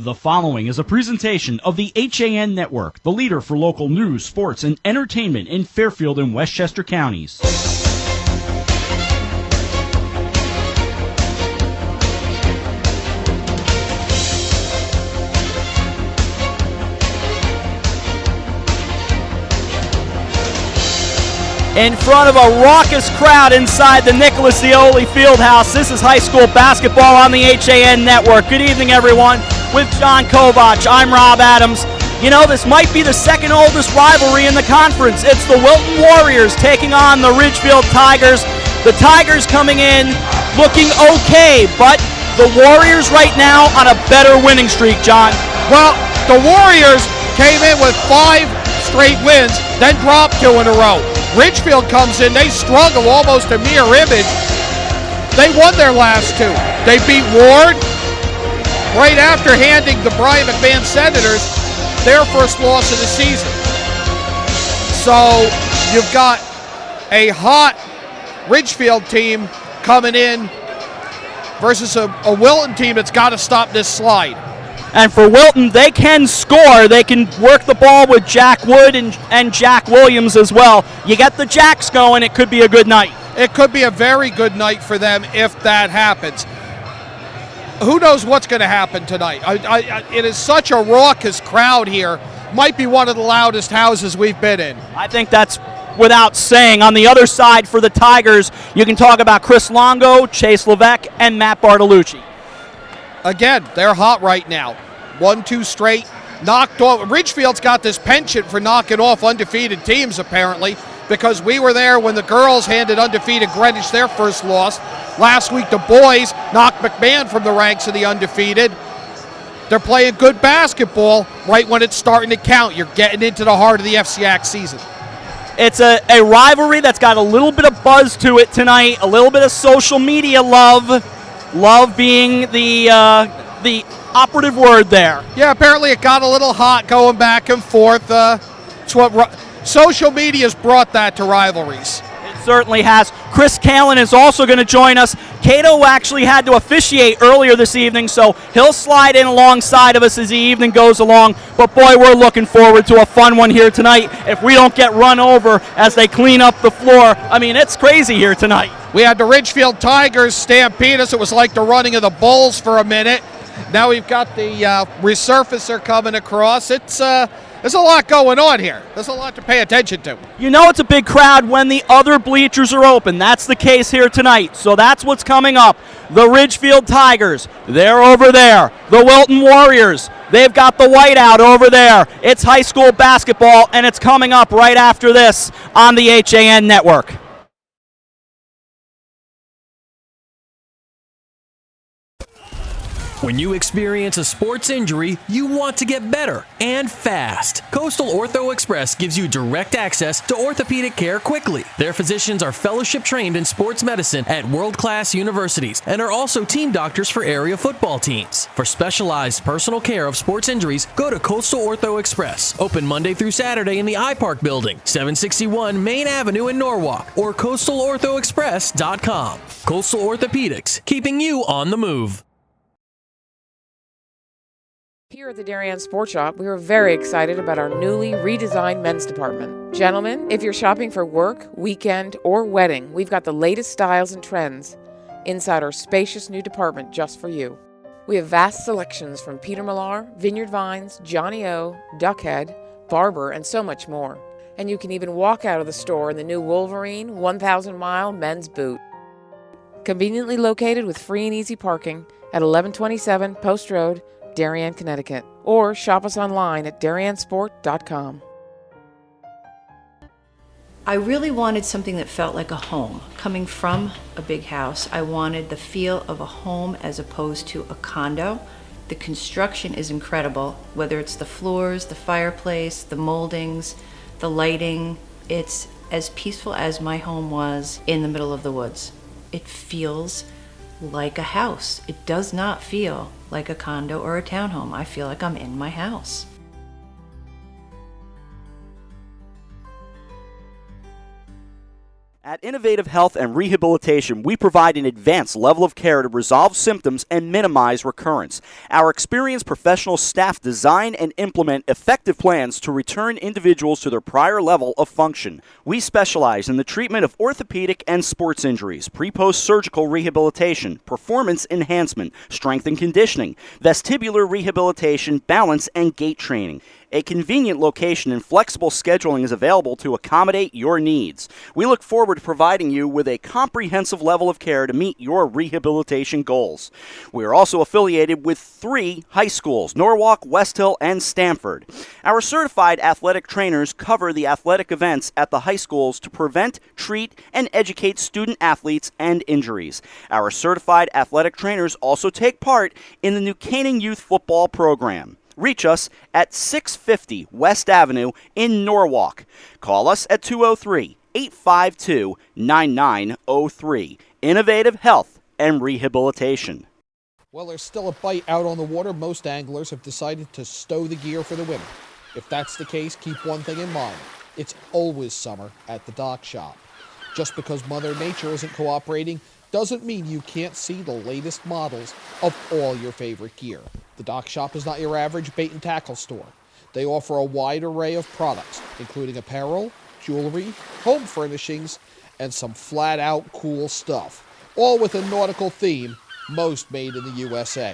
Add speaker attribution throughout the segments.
Speaker 1: The following is a presentation of the HAN Network, the leader for local news, sports, and entertainment in Fairfield and Westchester counties.
Speaker 2: In front of a raucous crowd inside the Nicholas Eoli Fieldhouse. This is high school basketball on the HAN Network. Good evening, everyone. With John Kovach, I'm Rob Adams. You know, this might be the second oldest rivalry in the conference. It's the Wilton Warriors taking on the Ridgefield Tigers. The Tigers coming in looking okay, but the Warriors right now on a better winning streak, John.
Speaker 3: Well, the Warriors came in with 5 straight wins, then dropped 2 in a row. Ridgefield comes in, they struggle, almost a mirror image. They won their last 2. They beat Ward right after handing the Brian McMahon Senators their first loss of the season. So you've got a hot Ridgefield team coming in versus a Wilton team that's got to stop this slide.
Speaker 2: And for Wilton, they can score. They can work the ball with Jack Wood and Jack Williams as well. You get the Jacks going, it could be a good night.
Speaker 3: It could be a very good night for them if that happens. Who knows what's going to happen tonight? It is such a raucous crowd here. Might be one of the loudest houses we've been in.
Speaker 2: I think that's without saying. On the other side for the Tigers, you can talk about Chris Longo, Chase Levesque, and Matt Bartolucci.
Speaker 3: Again, they're hot right now. 1-2 straight, knocked off. Ridgefield's got this penchant for knocking off undefeated teams, apparently, because we were there when the girls handed undefeated Greenwich their first loss. Last week, the boys knocked McMahon from the ranks of the undefeated. They're playing good basketball right when it's starting to count. You're getting into the heart of the FCIAC season.
Speaker 2: It's a rivalry that's got a little bit of buzz to it tonight, a little bit of social media love. Love being the operative word there.
Speaker 3: Yeah, apparently it got a little hot going back and forth. It's what social media's brought that to rivalries.
Speaker 2: It certainly has. Chris Kalin is also going to join us. Cato actually had to officiate earlier this evening, so he'll slide in alongside of us as the evening goes along. But boy, we're looking forward to a fun one here tonight if we don't get run over as they clean up the floor. I mean, it's crazy here tonight.
Speaker 3: We had the Ridgefield Tigers stampede us. It was like the running of the Bulls for a minute. Now we've got the resurfacer coming across. There's a lot going on here. There's a lot to pay attention to.
Speaker 2: You know it's a big crowd when the other bleachers are open. That's the case here tonight. So that's what's coming up. The Ridgefield Tigers, they're over there. The Wilton Warriors, they've got the whiteout over there. It's high school basketball, and it's coming up right after this on the HAN Network.
Speaker 4: When you experience a sports injury, you want to get better and fast. Coastal Ortho Express gives you direct access to orthopedic care quickly. Their physicians are fellowship trained in sports medicine at world-class universities and are also team doctors for area football teams. For specialized personal care of sports injuries, go to Coastal Ortho Express, open Monday through Saturday in the iPark building, 761 Main Avenue in Norwalk, or coastalorthoexpress.com. Coastal Orthopedics, keeping you on the move.
Speaker 5: Here at the Darien Sports Shop, we are very excited about our newly redesigned men's department. Gentlemen, if you're shopping for work, weekend, or wedding, we've got the latest styles and trends inside our spacious new department just for you. We have vast selections from Peter Millar, Vineyard Vines, Johnny O, Duckhead, Barber, and so much more. And you can even walk out of the store in the new Wolverine 1,000-mile men's boot. Conveniently located with free and easy parking at 1127 Post Road, Darien, Connecticut, or shop us online at dariensport.com.
Speaker 6: I really wanted something that felt like a home. Coming from a big house, I wanted the feel of a home as opposed to a condo. The construction is incredible, whether it's the floors, the fireplace, the moldings, the lighting. It's as peaceful as my home was in the middle of the woods. It feels like a house. It does not feel like a condo or a townhome. I feel like I'm in my house.
Speaker 2: At Innovative Health and Rehabilitation, we provide an advanced level of care to resolve symptoms and minimize recurrence. Our experienced professional staff design and implement effective plans to return individuals to their prior level of function. We specialize in the treatment of orthopedic and sports injuries, pre-post surgical rehabilitation, performance enhancement, strength and conditioning, vestibular rehabilitation, balance and gait training. A convenient location and flexible scheduling is available to accommodate your needs. We look forward to providing you with a comprehensive level of care to meet your rehabilitation goals. We are also affiliated with 3 high schools, Norwalk, West Hill, and Stamford. Our certified athletic trainers cover the athletic events at the high schools to prevent, treat, and educate student athletes and injuries. Our certified athletic trainers also take part in the New Canaan Youth Football Program. Reach us at 650 West Avenue in Norwalk. Call us at 203-852-9903. Innovative Health and Rehabilitation.
Speaker 3: Well, there's still a bite out on the water. Most anglers have decided to stow the gear for the winter. If that's the case, keep one thing in mind. It's always summer at the dock shop. Just because Mother Nature isn't cooperating doesn't mean you can't see the latest models of all your favorite gear. The dock shop is not your average bait and tackle store. They offer a wide array of products, including apparel, jewelry, home furnishings, and some flat-out cool stuff, all with a nautical theme, most made in the USA.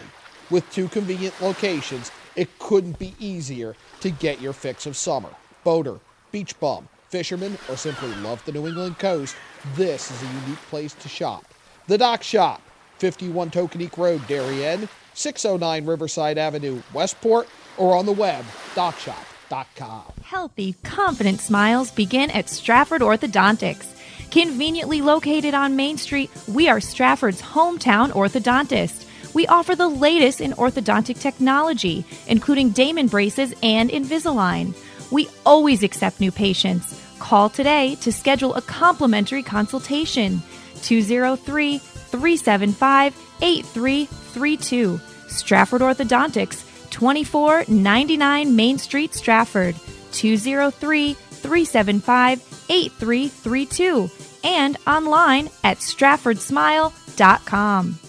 Speaker 3: With 2 convenient locations, it couldn't be easier to get your fix of summer. Boater, beach bum, fisherman, or simply love the New England coast, this is a unique place to shop. The Dock Shop, 51 Tokenique Road, Darien, 609 Riverside Avenue, Westport, or on the web, dockshop.com.
Speaker 7: Healthy, confident smiles begin at Stratford Orthodontics. Conveniently located on Main Street, we are Stratford's hometown orthodontist. We offer the latest in orthodontic technology, including Damon braces and Invisalign. We always accept new patients. Call today to schedule a complimentary consultation. 203-375-8332. Stratford Orthodontics, 2499 Main Street, Stratford. 203-375-8332. And online at stratfordsmile.com.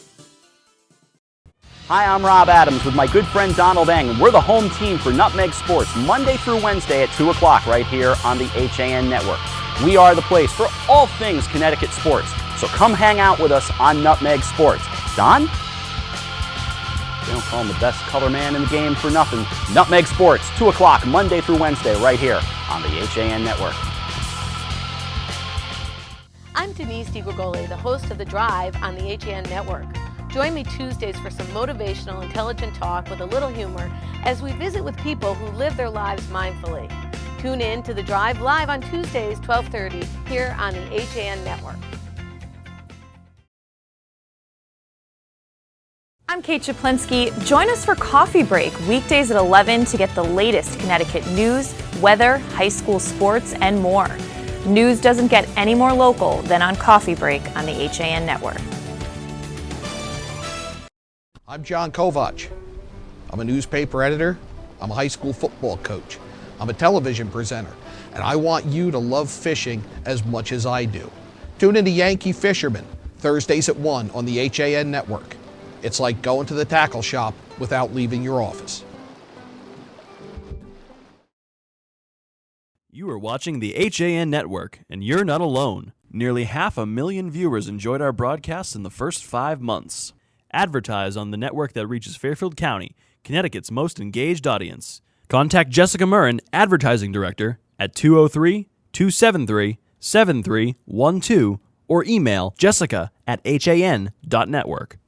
Speaker 2: Hi, I'm Rob Adams with my good friend Donald Eng, and we're the home team for Nutmeg Sports, Monday through Wednesday at 2 o'clock right here on the HAN Network. We are the place for all things Connecticut sports, so come hang out with us on Nutmeg Sports. Don? They don't call him the best color man in the game for nothing. Nutmeg Sports, 2 o'clock, Monday through Wednesday, right here on the HAN Network.
Speaker 8: I'm Denise DiGregoli, the host of The Drive on the HAN Network. Join me Tuesdays for some motivational, intelligent talk with a little humor as we visit with people who live their lives mindfully. Tune in to The Drive live on Tuesdays, 12:30, here on the HAN Network.
Speaker 7: I'm Kate Chaplinsky. Join us for Coffee Break, weekdays at 11 to get the latest Connecticut news, weather, high school sports, and more. News doesn't get any more local than on Coffee Break on the HAN Network.
Speaker 3: I'm John Kovach. I'm a newspaper editor. I'm a high school football coach. I'm a television presenter. And I want you to love fishing as much as I do. Tune in to Yankee Fisherman, Thursdays at 1 on the HAN Network. It's like going to the tackle shop without leaving your office.
Speaker 9: You are watching the HAN Network, and you're not alone. Nearly 500,000 viewers enjoyed our broadcasts in the first 5 months. Advertise on the network that reaches Fairfield County, Connecticut's most engaged audience. Contact Jessica Murrin, Advertising Director, at 203-273-7312 or email jessica@han.network.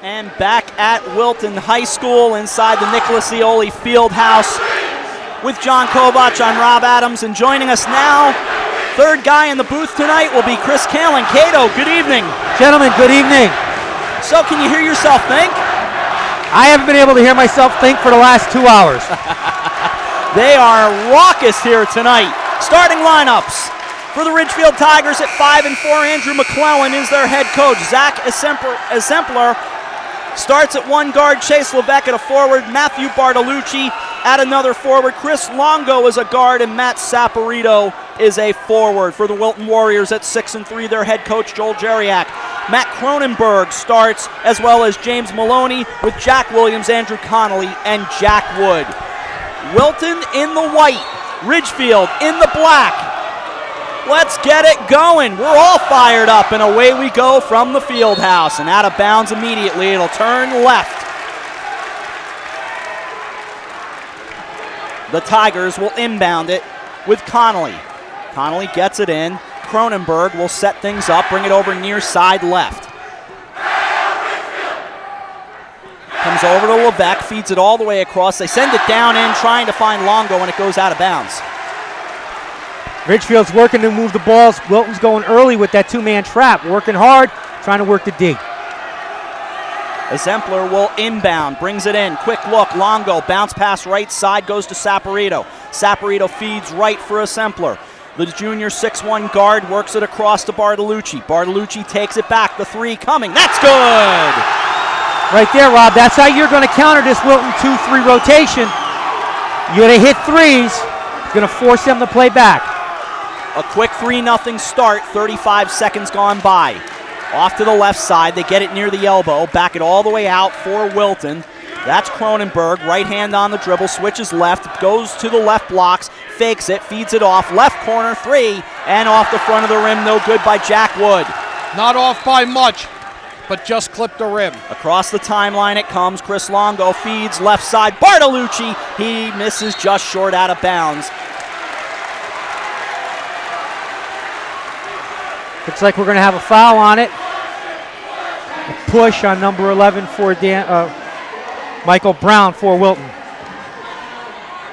Speaker 2: And back at Wilton High School inside the Nicholas Eoli Fieldhouse with John Kovach. I'm Rob Adams, and joining us now, third guy in the booth tonight will be Chris Kaling. Cato, good evening.
Speaker 10: Gentlemen, good evening.
Speaker 2: So can you hear yourself think?
Speaker 10: I haven't been able to hear myself think for the last 2 hours.
Speaker 2: They are raucous here tonight. Starting lineups for the Ridgefield Tigers at 5-4, Andrew McClellan is their head coach. Zach Exemplar Starts at one guard, Chase Levesque at a forward, Matthew Bartolucci at another forward, Chris Longo is a guard, and Matt Saporito is a forward. For the Wilton Warriors at 6-3, their head coach Joel Jeriak. Matt Cronenberg starts, as well as James Maloney with Jack Williams, Andrew Connolly, and Jack Wood. Wilton in the white, Ridgefield in the black. Let's get it going. We're all fired up, and away we go from the field house. And out of bounds immediately. It'll turn left. The Tigers will inbound it with Connolly. Connolly gets it in. Cronenberg will set things up, bring it over near side left. Comes over to Levesque, feeds it all the way across. They send it down in, trying to find Longo, and it goes out of bounds.
Speaker 10: Ridgefield's working to move the balls. Wilton's going early with that two-man trap, working hard, trying to work the D.
Speaker 2: Exemplar will inbound, brings it in. Quick look, Longo, bounce pass right side, goes to Saporito. Saporito feeds right for Exemplar. The junior 6'1 guard works it across to Bartolucci. Bartolucci takes it back, the three coming. That's good!
Speaker 10: Right there, Rob. That's how you're going to counter this Wilton 2-3 rotation. You're going to hit threes. Going to force them to play back.
Speaker 2: A quick 3-0 start, 35 seconds gone by. Off to the left side, they get it near the elbow, back it all the way out for Wilton. That's Cronenberg, right hand on the dribble, switches left, goes to the left blocks, fakes it, feeds it off, left corner, three, and off the front of the rim, no good by Jack Wood.
Speaker 3: Not off by much, but just clipped the rim.
Speaker 2: Across the timeline it comes, Chris Longo feeds left side, Bartolucci, he misses just short out of bounds.
Speaker 10: Looks like we're going to have a foul on it. A push on number 11 for Michael Brown for Wilton.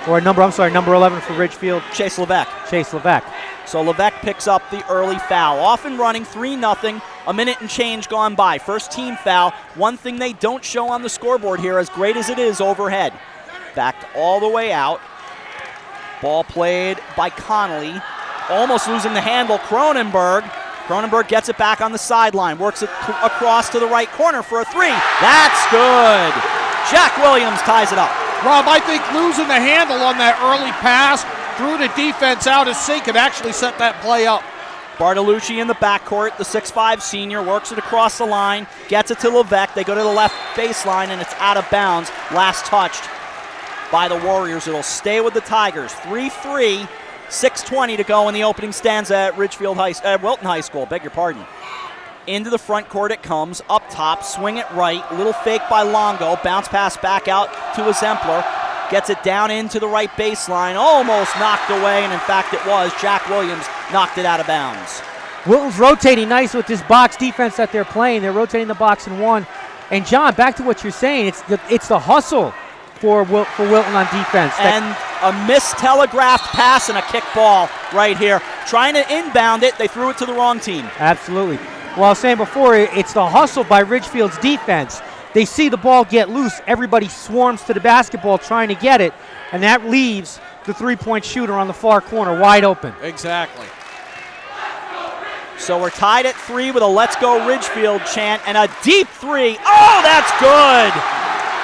Speaker 10: Or number 11 for Ridgefield.
Speaker 2: Chase Levesque.
Speaker 10: Chase Levesque.
Speaker 2: So Levesque picks up the early foul. Off and running, 3-0, a minute and change gone by. First team foul. One thing they don't show on the scoreboard here, as great as it is overhead. Backed all the way out. Ball played by Connolly. Almost losing the handle, Cronenberg. Cronenberg gets it back on the sideline, works it across to the right corner for a three. That's good. Jack Williams ties it up.
Speaker 3: Rob, I think losing the handle on that early pass threw the defense out of sync and actually set that play up.
Speaker 2: Bartolucci in the backcourt, the 6'5 senior, works it across the line, gets it to Levesque. They go to the left baseline, and it's out of bounds. Last touched by the Warriors. It'll stay with the Tigers. 3-3. 6:20 to go in the opening stanza at Wilton High School, beg your pardon. Into the front court it comes, up top, swing it right, little fake by Longo, bounce pass back out to Exemplar, gets it down into the right baseline, almost knocked away, and in fact it was. Jack Williams knocked it out of bounds.
Speaker 10: Wilton's rotating nice with this box defense that they're playing. They're rotating the box in one. And John, back to what you're saying, it's the hustle for Wilton on defense.
Speaker 2: And a mistelegraphed pass and a kick ball right here. Trying to inbound it, they threw it to the wrong team.
Speaker 10: Absolutely. Well, I was saying before, it's the hustle by Ridgefield's defense. They see the ball get loose, everybody swarms to the basketball trying to get it, and that leaves the three-point shooter on the far corner wide open.
Speaker 3: Exactly.
Speaker 2: So we're tied at 3 with a Let's Go Ridgefield chant and a deep three. Oh, that's good!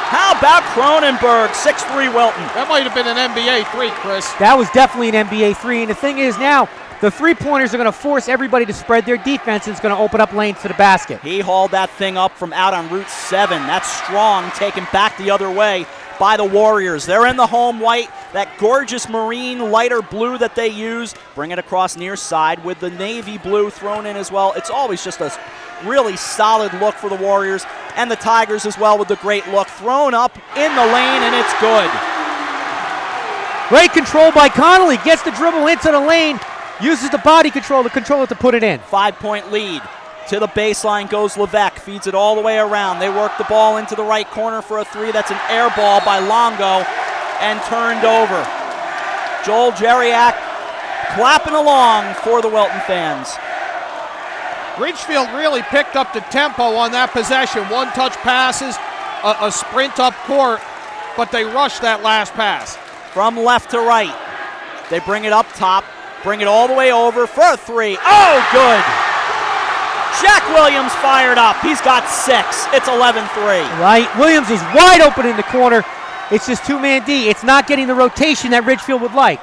Speaker 2: How about Cronenberg, 6'3 Wilton?
Speaker 3: That might have been an NBA three, Chris.
Speaker 10: That was definitely an NBA three, and the thing is now, the three-pointers are going to force everybody to spread their defense, and it's going to open up lanes to the basket.
Speaker 2: He hauled that thing up from out on Route 7. That's strong, taken back the other way by the Warriors. They're in the home white, that gorgeous marine lighter blue that they use. Bring it across near side with the navy blue thrown in as well. It's always just a really solid look for the Warriors, and the Tigers as well with the great look. Thrown up in the lane, and it's good.
Speaker 10: Great control by Connolly. Gets the dribble into the lane. Uses the body control to put it in.
Speaker 2: 5-point lead. To the baseline goes Levesque. Feeds it all the way around. They work the ball into the right corner for a three. That's an air ball by Longo and turned over. Joel Jeriak clapping along for the Wilton fans.
Speaker 3: Ridgefield really picked up the tempo on that possession. One-touch passes, a sprint up court, but they rushed that last pass.
Speaker 2: From left to right. They bring it up top, bring it all the way over for a three. Oh, good! Jack Williams fired up. He's got 6. It's 11-3.
Speaker 10: Right. Williams is wide open in the corner. It's just two-man D. It's not getting the rotation that Ridgefield would like.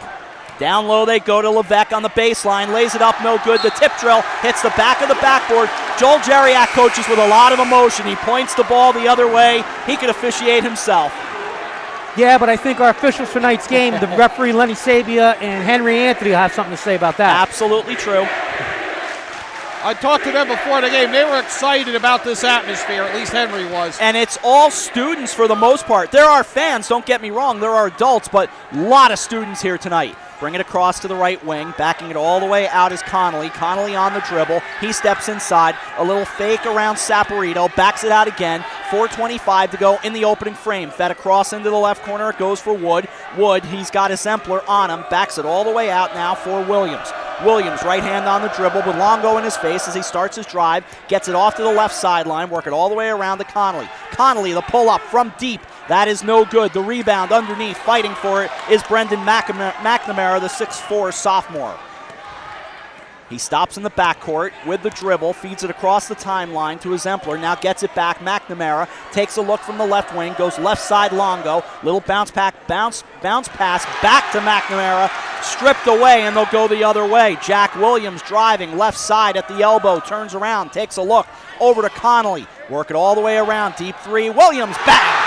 Speaker 2: Down low they go to Levesque on the baseline. Lays it up, no good. The tip drill hits the back of the backboard. Joel Jariak coaches with a lot of emotion. He points the ball the other way. He could officiate himself.
Speaker 10: Yeah, but I think our officials for tonight's game, the referee Lenny Sabia and Henry Anthony, will have something to say about that.
Speaker 2: Absolutely true.
Speaker 3: I talked to them before the game. They were excited about this atmosphere, at least Henry was.
Speaker 2: And it's all students for the most part. There are fans, don't get me wrong. There are adults, but a lot of students here tonight. Bring it across to the right wing. Backing it all the way out is Connolly. Connolly on the dribble. He steps inside. A little fake around Saporito. Backs it out again. 4:25 to go in the opening frame. Fed across into the left corner. It goes for Wood. Wood, he's got his Zempler on him. Backs it all the way out now for Williams. Williams, right hand on the dribble with Longo in his face as he starts his drive. Gets it off to the left sideline. Work it all the way around to Connolly. Connolly, the pull-up from deep. That is no good. The rebound underneath, fighting for it, is Brendan McNamara, the 6'4 sophomore. He stops in the backcourt with the dribble, feeds it across the timeline to Zempler. Now gets it back. McNamara takes a look from the left wing, goes left side Longo. Little bounce pass back to McNamara. Stripped away, and they'll go the other way. Jack Williams driving left side at the elbow, turns around, takes a look over to Connolly. Work it all the way around. Deep three. Williams, bang!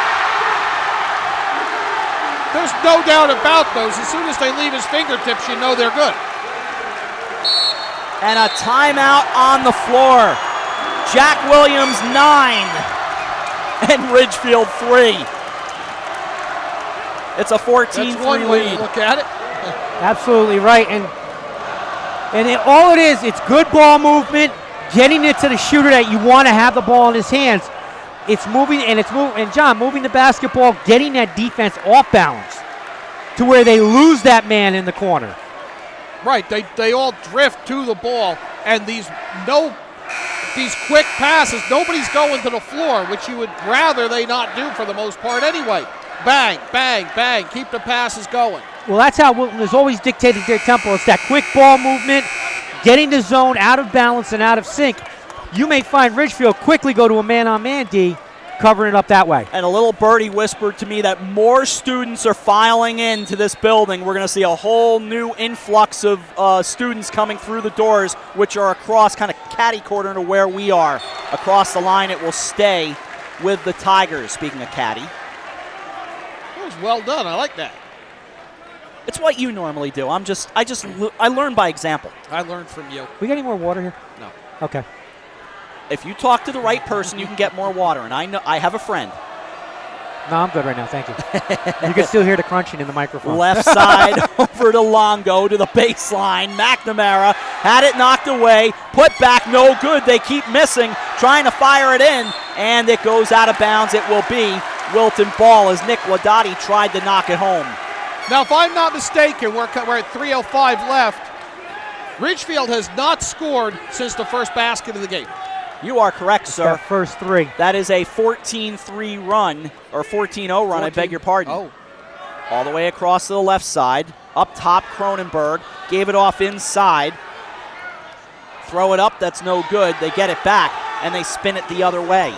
Speaker 3: There's no doubt about those. As soon as they leave his fingertips, you know they're good.
Speaker 2: And a timeout on the floor. Jack Williams 9 and Ridgefield 3. It's a 14-3
Speaker 3: That's one way to
Speaker 2: lead.
Speaker 3: look at it.
Speaker 10: Absolutely right. And all it is, it's good ball movement, getting it to the shooter that you want to have the ball in his hands. It's moving, and John, moving the basketball, getting that defense off balance to where they lose that man in the corner.
Speaker 3: Right, they all drift to the ball, and these quick passes, nobody's going to the floor, which you would rather they not do for the most part anyway. Bang, bang, bang, keep the passes going.
Speaker 10: Well, that's how Wilton has always dictated their tempo. It's that quick ball movement, getting the zone out of balance and out of sync. You may find Ridgefield quickly go to a man-on-man D, covering it up that way.
Speaker 2: And a little birdie whispered to me that more students are filing into this building. We're going to see a whole new influx of students coming through the doors, which are across kind of catty-corner to where we are. Across the line, it will stay with the Tigers, speaking of caddy.
Speaker 3: That was well done. I like that.
Speaker 2: It's what you normally do. I learn by example.
Speaker 3: I learned from you.
Speaker 10: We got any more water here?
Speaker 3: No.
Speaker 10: Okay.
Speaker 2: If you talk to the right person, you can get more water. And I know I have a friend.
Speaker 10: No, I'm good right now. Thank you. You can still hear the crunching in the microphone.
Speaker 2: Left side over to Longo to the baseline. McNamara had it knocked away. Put back, no good. They keep missing, trying to fire it in, and it goes out of bounds. It will be Wilton ball as Nick Ladotti tried to knock it home.
Speaker 3: Now, if I'm not mistaken, we're at 3:05 left. Ridgefield has not scored since the first basket of the game.
Speaker 2: You are correct, sir.
Speaker 10: That first three.
Speaker 2: That is a 14-3 run, or 14-0 run, I beg your pardon.
Speaker 3: Oh.
Speaker 2: All the way across to the left side. Up top, Cronenberg gave it off inside. Throw it up, that's no good. They get it back, and they spin it the other way.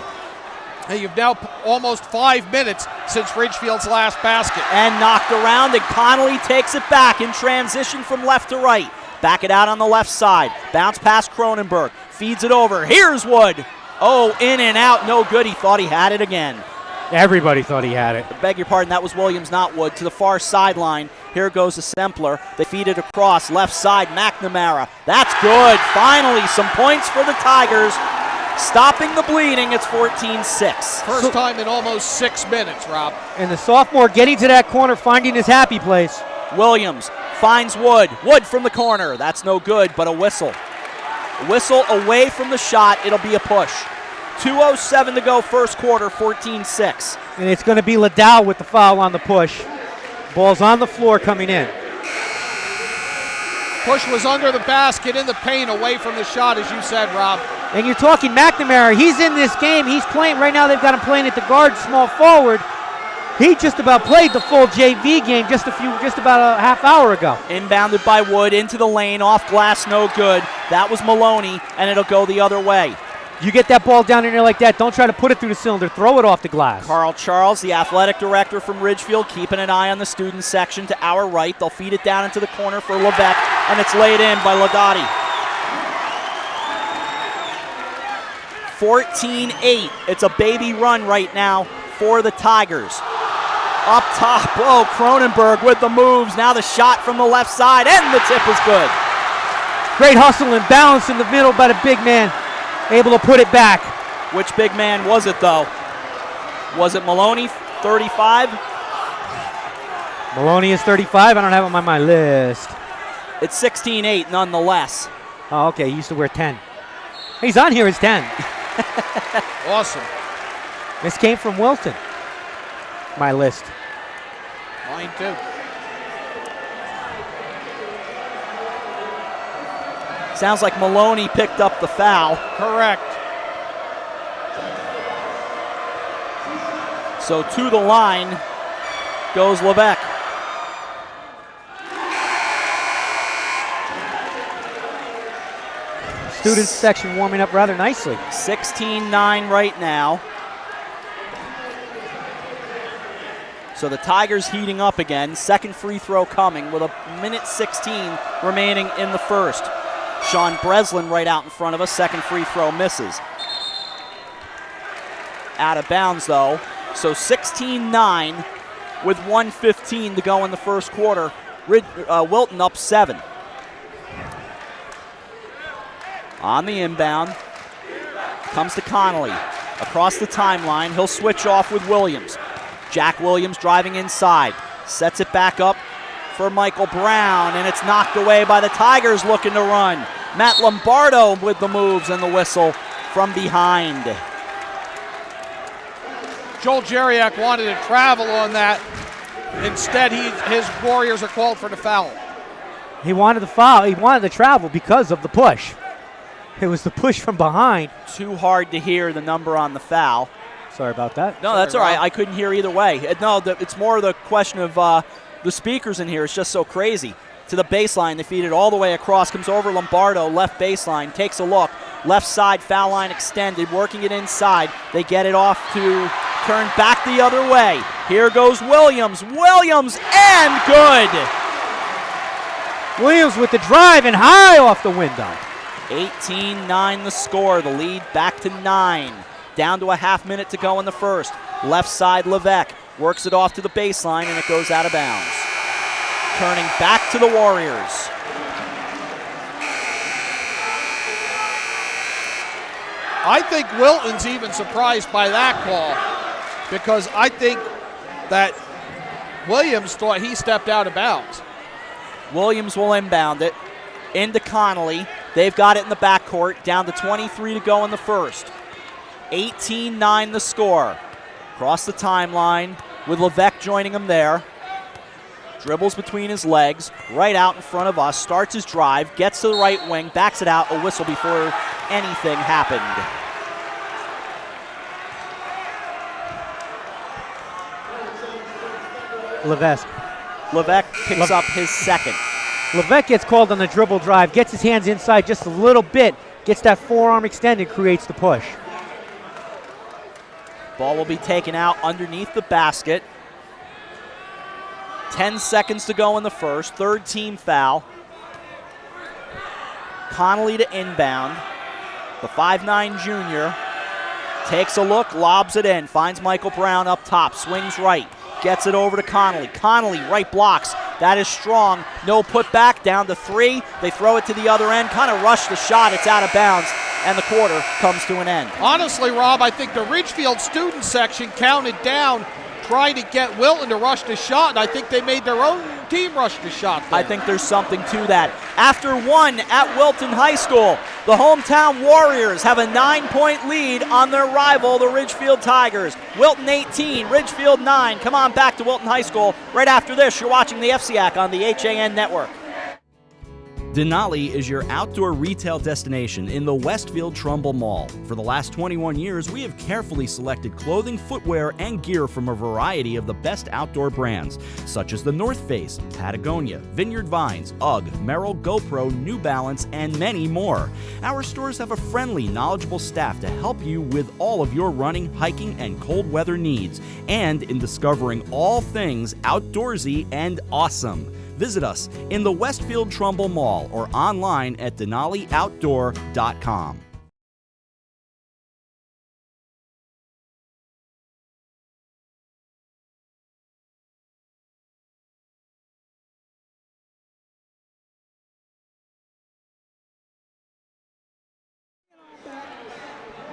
Speaker 3: Hey, you've now almost 5 minutes since Ridgefield's last basket.
Speaker 2: And knocked around, and Connolly takes it back in transition from left to right. Back it out on the left side. Bounce past Cronenberg. Feeds it over. Here's Wood. Oh, in and out. No good. He thought he had it again.
Speaker 10: Everybody thought he had it.
Speaker 2: I beg your pardon. That was Williams, not Wood. To the far sideline. Here goes the Zempler. They feed it across. Left side, McNamara. That's good. Finally, some points for the Tigers. Stopping the bleeding. It's 14-6.
Speaker 3: First time in almost 6 minutes, Rob.
Speaker 10: And the sophomore getting to that corner, finding his happy place.
Speaker 2: Williams finds Wood. Wood from the corner. That's no good, but a whistle. Whistle away from the shot. It'll be a push. 2:07 to go first quarter, 14-6.
Speaker 10: And it's going to be Liddell with the foul on the push. Ball's on the floor coming in.
Speaker 3: Push was under the basket, in the paint, away from the shot, as you said, Rob.
Speaker 10: And you're talking McNamara. He's in this game. He's playing right now. They've got him playing at the guard, small forward. He just about played the full JV game just about a half hour ago.
Speaker 2: Inbounded by Wood into the lane, off glass, no good. That was Maloney, and it'll go the other way.
Speaker 10: You get that ball down in there like that, don't try to put it through the cylinder, throw it off the glass.
Speaker 2: Carl Charles, the athletic director from Ridgefield, keeping an eye on the student section to our right. They'll feed it down into the corner for Levesque, and it's laid in by Ladotti. 14-8. It's a baby run right now for the Tigers. Up top, Cronenberg with the moves. Now the shot from the left side, and the tip is good.
Speaker 10: Great hustle and balance in the middle by the big man, able to put it back.
Speaker 2: Which big man was it, though? Was it Maloney, 35?
Speaker 10: Maloney is 35. I don't have him on my list.
Speaker 2: It's 16-8 nonetheless.
Speaker 10: Oh, okay. He used to wear 10. He's on here as 10.
Speaker 3: Awesome.
Speaker 10: This came from Wilton. My list.
Speaker 3: Mine too.
Speaker 2: Sounds like Maloney picked up the foul.
Speaker 3: Correct.
Speaker 2: So to the line goes Levesque.
Speaker 10: Students section warming up rather nicely.
Speaker 2: 16-9 right now. So the Tigers heating up again. Second free throw coming with a minute 16 remaining in the first. Sean Breslin right out in front of us. Second free throw misses. Out of bounds though. So 16-9 with 1:15 to go in the first quarter. Wilton up 7. On the inbound. Comes to Connolly. Across the timeline. He'll switch off with Williams. Jack Williams driving inside. Sets it back up for Michael Brown, and it's knocked away by the Tigers looking to run. Matt Lombardo with the moves and the whistle from behind.
Speaker 3: Joel Jeriak wanted to travel on that. Instead, his Warriors are called for the foul.
Speaker 10: He wanted the foul. He wanted to travel because of the push. It was the push from behind.
Speaker 2: Too hard to hear the number on the foul.
Speaker 10: Sorry about that.
Speaker 2: No, that's all right. I couldn't hear either way. No, it's more the question of the speakers in here. It's just so crazy. To the baseline, they feed it all the way across. Comes over Lombardo, left baseline, takes a look. Left side, foul line extended, working it inside. They get it off to turn back the other way. Here goes Williams. Williams, and good.
Speaker 10: Williams with the drive and high off the window.
Speaker 2: 18-9 the score. The lead back to 9. Down to a half minute to go in the first. Left side, Levesque works it off to the baseline, and it goes out of bounds. Turning back to the Warriors.
Speaker 3: I think Wilton's even surprised by that call because I think that Williams thought he stepped out of bounds.
Speaker 2: Williams will inbound it into Connolly. They've got it in the backcourt. Down to 23 to go in the first. 18-9 the score. Across the timeline with Levesque joining him there. Dribbles between his legs, right out in front of us. Starts his drive, gets to the right wing, backs it out. A whistle before anything happened. Levesque picks up his second.
Speaker 10: Levesque gets called on the dribble drive, gets his hands inside just a little bit, gets that forearm extended, creates the push.
Speaker 2: Ball will be taken out underneath the basket. 10 seconds to go in the first. Third team foul. Connolly to inbound. The 5'9 junior takes a look, lobs it in, finds Michael Brown up top, swings right, gets it over to Connolly. Connolly right blocks. That is strong. No putback, down to 3. They throw it to the other end, kind of rush the shot. It's out of bounds, and the quarter comes to an end.
Speaker 3: Honestly, Rob, I think the Ridgefield student section counted down trying to get Wilton to rush the shot, and I think they made their own team rush the shot there.
Speaker 2: I think there's something to that. After one at Wilton High School, the hometown Warriors have a 9-point lead on their rival, the Ridgefield Tigers. Wilton 18, Ridgefield 9. Come on back to Wilton High School. Right after this, you're watching the FCIAC on the HAN Network.
Speaker 1: Denali is your outdoor retail destination in the Westfield Trumbull Mall. For the last 21 years, we have carefully selected clothing, footwear, and gear from a variety of the best outdoor brands, such as the North Face, Patagonia, Vineyard Vines, UGG, Merrell, GoPro, New Balance, and many more. Our stores have a friendly, knowledgeable staff to help you with all of your running, hiking, and cold weather needs, and in discovering all things outdoorsy and awesome. Visit us in the Westfield Trumbull Mall or online at denalioutdoor.com.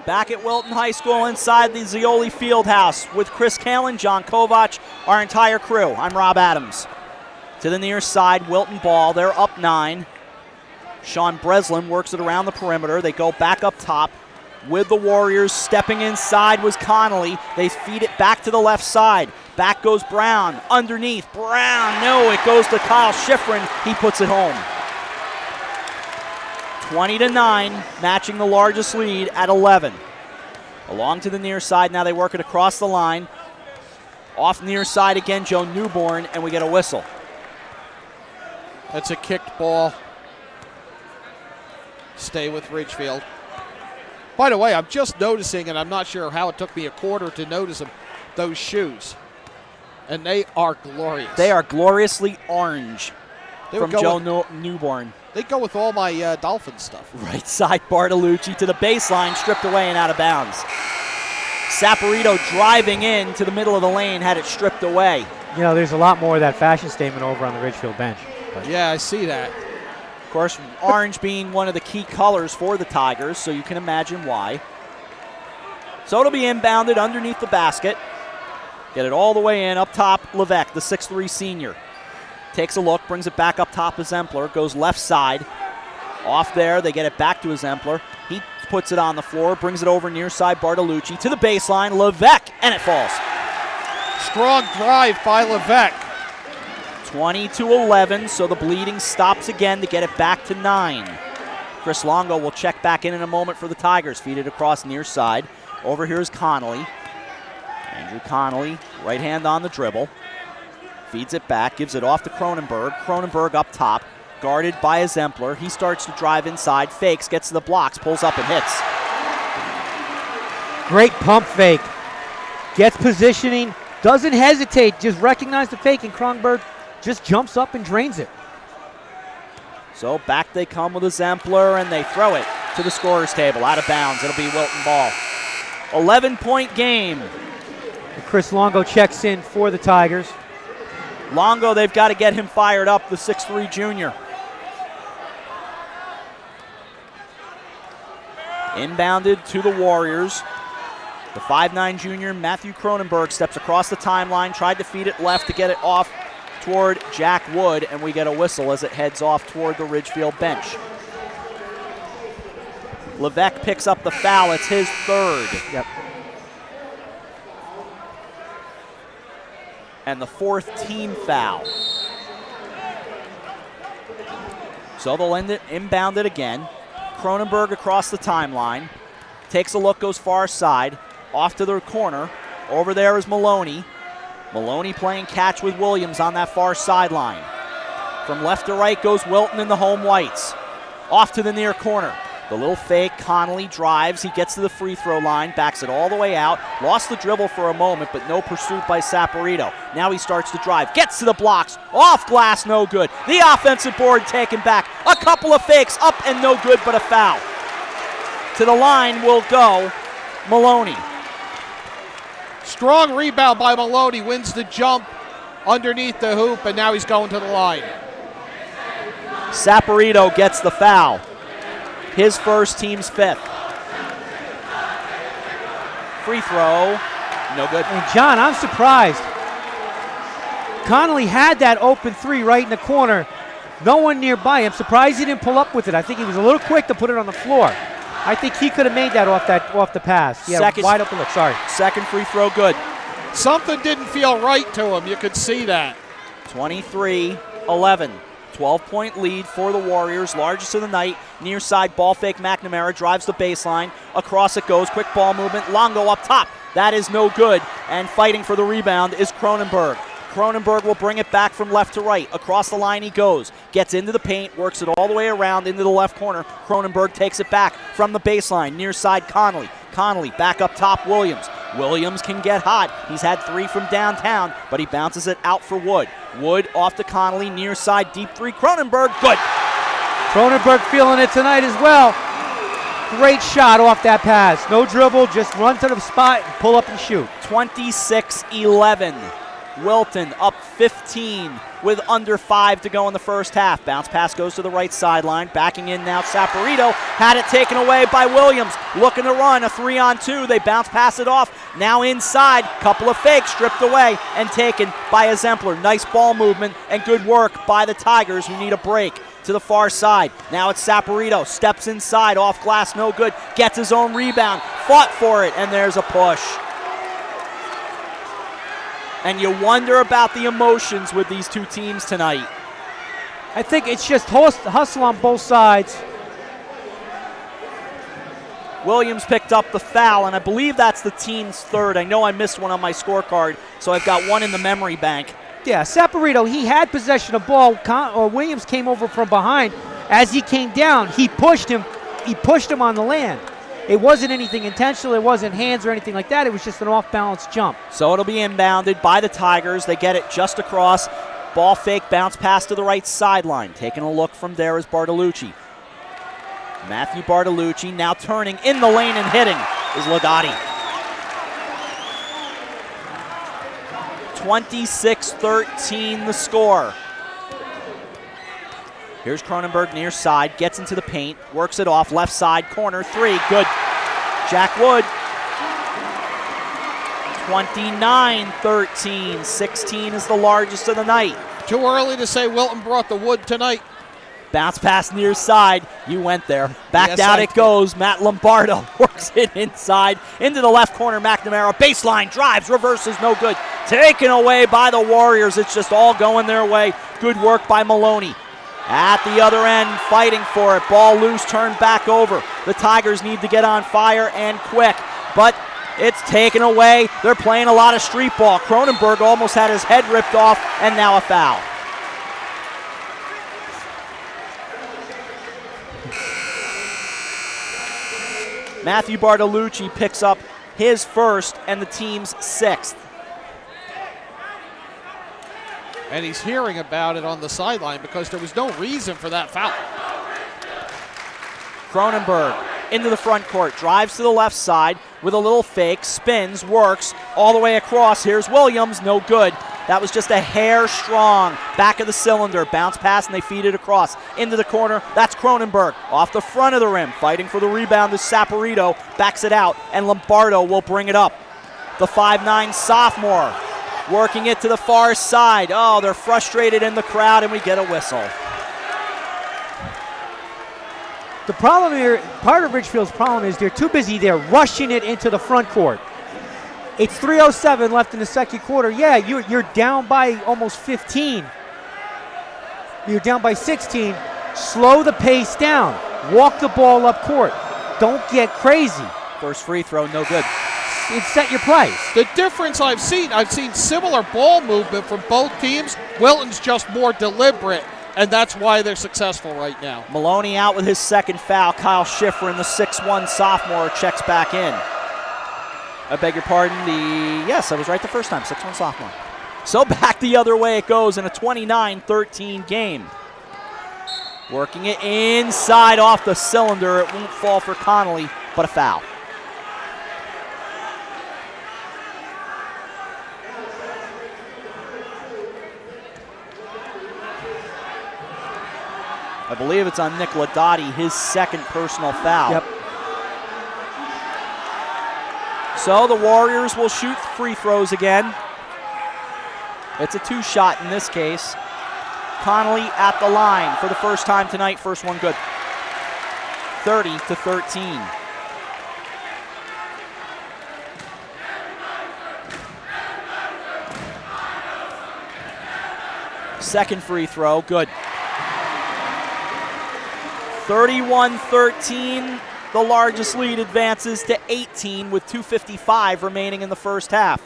Speaker 2: Back at Wilton High School inside the Zeoli Fieldhouse with Chris Kalin, John Kovach, our entire crew. I'm Rob Adams. To the near side, Wilton ball. They're up 9. Sean Breslin works it around the perimeter. They go back up top with the Warriors. Stepping inside was Connolly. They feed it back to the left side. Back goes Brown. Underneath. Brown. No, it goes to Kyle Schifrin. He puts it home. 20-9, matching the largest lead at 11. Along to the near side. Now they work it across the line. Off near side again, Joe Newborn, and we get a whistle.
Speaker 3: That's a kicked ball. Stay with Ridgefield. By the way, I'm just noticing, and I'm not sure how it took me a quarter to notice them, those shoes. And they are glorious.
Speaker 2: They are gloriously orange from Joe Newborn.
Speaker 3: They go with all my Dolphin stuff.
Speaker 2: Right side, Bartolucci to the baseline, stripped away and out of bounds. Saporito driving in to the middle of the lane, had it stripped away.
Speaker 10: You know, there's a lot more of that fashion statement over on the Ridgefield bench.
Speaker 3: Yeah, I see that.
Speaker 2: Of course, orange being one of the key colors for the Tigers, so you can imagine why. So it'll be inbounded underneath the basket. Get it all the way in, up top, Levesque, the 6'3 senior. Takes a look, brings it back up top of Zempler, goes left side. Off there, they get it back to Zempler. He puts it on the floor, brings it over near side, Bartolucci to the baseline, Levesque, and it falls.
Speaker 3: Strong drive by Levesque.
Speaker 2: 20-11, so the bleeding stops again to get it back to 9. Chris Longo will check back in a moment for the Tigers. Feed it across near side. Over here is Connolly. Andrew Connolly, right hand on the dribble. Feeds it back, gives it off to Cronenberg. Cronenberg up top, guarded by Zempler. He starts to drive inside, fakes, gets to the blocks, pulls up and hits.
Speaker 10: Great pump fake. Gets positioning, doesn't hesitate, just recognize the fake, and Cronenberg just jumps up and drains it.
Speaker 2: So back they come with a Zempler, and they throw it to the scorer's table. Out of bounds. It'll be Wilton ball. 11-point game.
Speaker 10: Chris Longo checks in for the Tigers.
Speaker 2: Longo, they've got to get him fired up, the 6'3 junior. Inbounded to the Warriors. The 5'9 junior, Matthew Cronenberg, steps across the timeline, tried to feed it left to get it off toward Jack Wood, and we get a whistle as it heads off toward the Ridgefield bench. Levesque picks up the foul. It's his third.
Speaker 10: Yep.
Speaker 2: And the fourth team foul. So they'll end it, inbound it again. Cronenberg across the timeline. Takes a look, goes far side. Off to the corner. Over there is Maloney. Maloney playing catch with Williams on that far sideline. From left to right goes Wilton in the home whites. Off to the near corner. The little fake, Connolly drives. He gets to the free throw line, backs it all the way out. Lost the dribble for a moment, but no pursuit by Saporito. Now he starts to drive, gets to the blocks, off glass, no good. The offensive board taken back. A couple of fakes, up and no good, but a foul. To the line will go Maloney.
Speaker 3: Strong rebound by Maloney, wins the jump underneath the hoop, and now he's going to the line.
Speaker 2: Saporito gets the foul. His first, team's fifth. Free throw, no good.
Speaker 10: And John, I'm surprised. Connolly had that open three right in the corner. No one nearby. I'm surprised he didn't pull up with it. I think he was a little quick to put it on the floor. I think he could have made that off the pass. Yeah, wide open look, sorry.
Speaker 2: Second free throw, good.
Speaker 3: Something didn't feel right to him. You could see that.
Speaker 2: 23-11. 12-point lead for the Warriors, largest of the night. Near side, ball fake, McNamara drives the baseline. Across it goes, quick ball movement. Longo up top. That is no good. And fighting for the rebound is Cronenberg. Cronenberg will bring it back from left to right. Across the line he goes. Gets into the paint, works it all the way around into the left corner. Cronenberg takes it back from the baseline. Near side, Conley. Conley back up top, Williams. Williams can get hot. He's had 3 from downtown, but he bounces it out for Wood. Wood off to Conley, near side, deep 3. Cronenberg, good.
Speaker 10: Cronenberg feeling it tonight as well. Great shot off that pass. No dribble, just run to the spot and pull up and shoot.
Speaker 2: 26-11. Wilton up 15 with under 5 to go in the first half. Bounce pass goes to the right sideline. Backing in now, Saporito had it taken away by Williams. Looking to run a 3-on-2. They bounce pass it off. Now inside, couple of fakes stripped away and taken by Exemplar. Nice ball movement and good work by the Tigers, who need a break. To the far side. Now it's Saporito. Steps inside, off glass, no good. Gets his own rebound. Fought for it, and there's a push. And you wonder about the emotions with these two teams tonight.
Speaker 10: I think it's just hustle on both sides.
Speaker 2: Williams picked up the foul, and I believe that's the team's third. I know I missed one on my scorecard, so I've got one in the memory bank.
Speaker 10: Yeah, Saporito, he had possession of ball. Williams came over from behind. As he came down, he pushed him on the land. It wasn't anything intentional. It wasn't hands or anything like that. It was just an off-balance jump.
Speaker 2: So it'll be inbounded by the Tigers. They get it just across. Ball fake, bounce pass to the right sideline. Taking a look from there is Bartolucci. Matthew Bartolucci now turning in the lane and hitting is Lagatti. 26-13 the score. Here's Cronenberg near side, gets into the paint, works it off, left side, corner, 3, good. Jack Wood. 29-13, 16 is the largest of the night.
Speaker 3: Too early to say Wilton brought the wood tonight.
Speaker 2: Bounce pass near side. You went there. Backed
Speaker 3: Yes,
Speaker 2: out
Speaker 3: I
Speaker 2: it
Speaker 3: did.
Speaker 2: goes. Matt Lombardo works it inside. Into the left corner, McNamara. Baseline, drives, reverses, no good. Taken away by the Warriors. It's just all going their way. Good work by Maloney. At the other end, fighting for it. Ball loose, turned back over. The Tigers need to get on fire and quick. But it's taken away. They're playing a lot of street ball. Cronenberg almost had his head ripped off, and now a foul. Matthew Bartolucci picks up his first and the team's 6th.
Speaker 3: And he's hearing about it on the sideline because there was no reason for that foul.
Speaker 2: Cronenberg into the front court, drives to the left side with a little fake, spins, works all the way across. Here's Williams, no good. That was just a hair strong. Back of the cylinder, bounce pass, and they feed it across. Into the corner, that's Cronenberg. Off the front of the rim, fighting for the rebound is Saporito. Backs it out, and Lombardo will bring it up. The 5'9" sophomore working it to the far side. Oh, they're frustrated in the crowd, and we get a whistle.
Speaker 10: The problem here, part of Ridgefield's problem is they're too busy. They're rushing it into the front court. It's 3:07 left in the second quarter. Yeah, you're down by almost 15. You're down by 16. Slow the pace down. Walk the ball up court. Don't get crazy.
Speaker 2: First free throw, no good.
Speaker 10: It's set your price.
Speaker 3: The difference I've seen similar ball movement from both teams. Wilton's just more deliberate, and that's why they're successful right now.
Speaker 2: Maloney out with his second foul. Kyle Schifrin, the 6'1" sophomore, checks back in. I beg your pardon, yes, I was right the first time, 6'1" sophomore. So back the other way it goes in a 29-13 game. Working it inside off the cylinder. It won't fall for Connolly, but a foul. I believe it's on Nick Ladotti, his second personal foul.
Speaker 10: Yep.
Speaker 2: So the Warriors will shoot free throws again. It's a 2-shot in this case. Connolly at the line for the first time tonight. First one good. 30-13. Second free throw, good. 31-13, the largest lead advances to 18 with 2:55 remaining in the first half.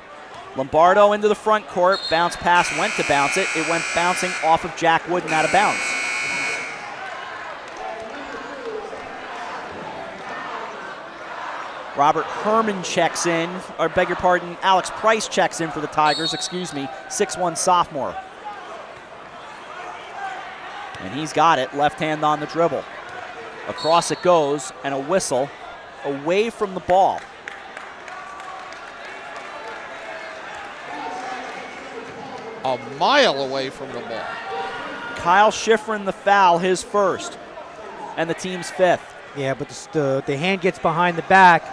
Speaker 2: Lombardo into the front court, bounce pass, went to bounce it. It went bouncing off of Jack Wood and out of bounds. Robert Herman checks in, or beg your pardon, Alex Price checks in for the Tigers, 6'1" sophomore. And he's got it, left hand on the dribble. Across it goes, and a whistle away from the ball.
Speaker 3: A mile away from the ball.
Speaker 2: Kyle Schifrin the foul, his first, and the team's fifth.
Speaker 10: Yeah, but the hand gets behind the back,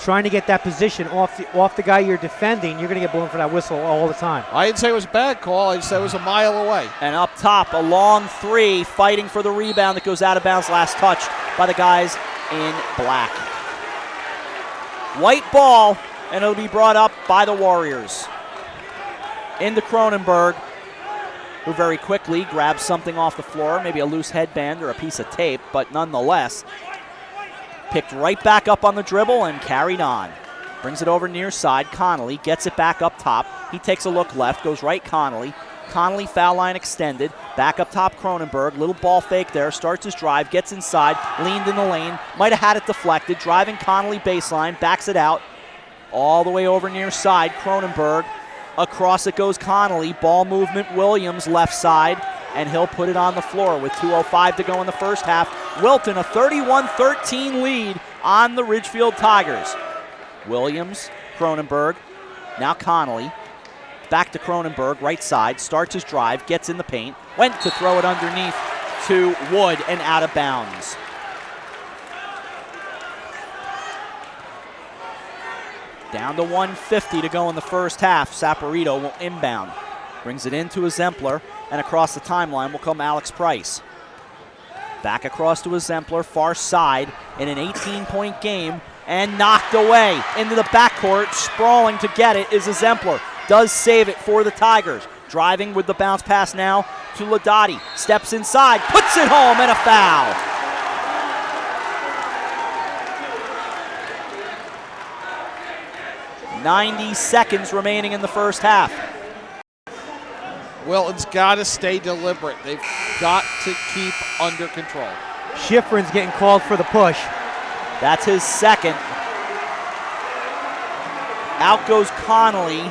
Speaker 10: trying to get that position off the guy you're defending. You're going to get blown for that whistle all the time.
Speaker 3: I didn't say it was a bad call. I said it was a mile away.
Speaker 2: And up top, a long three, fighting for the rebound that goes out of bounds, last touched by the guys in black. White ball, and it'll be brought up by the Warriors. Into Cronenberg, who very quickly grabs something off the floor, maybe a loose headband or a piece of tape, but nonetheless, picked right back up on the dribble and carried on. Brings it over near side. Connolly gets it back up top. He takes a look left, goes right Connolly. Connolly foul line extended. Back up top Cronenberg. Little ball fake there. Starts his drive. Gets inside. Leaned in the lane. Might have had it deflected. Driving Connolly baseline. Backs it out. All the way over near side. Cronenberg. Across it goes Connolly. Ball movement Williams left side. And he'll put it on the floor with 2:05 to go in the first half. Wilton, a 31-13 lead on the Ridgefield Tigers. Williams, Cronenberg, now Connolly. Back to Cronenberg, right side, starts his drive, gets in the paint, went to throw it underneath to Wood and out of bounds. Down to 1:50 to go in the first half. Saporito will inbound. Brings it into Exemplar, and across the timeline will come Alex Price. Back across to Exemplar, far side in an 18-point game, and knocked away into the backcourt. Sprawling to get it is Exemplar. Does save it for the Tigers. Driving with the bounce pass now to Ladati. Steps inside, puts it home, and a foul. .90 seconds remaining in the first half.
Speaker 3: Wilton's got to stay deliberate. They've got to keep under control.
Speaker 10: Schifrin's getting called for the push.
Speaker 2: That's his second. Out goes Connolly.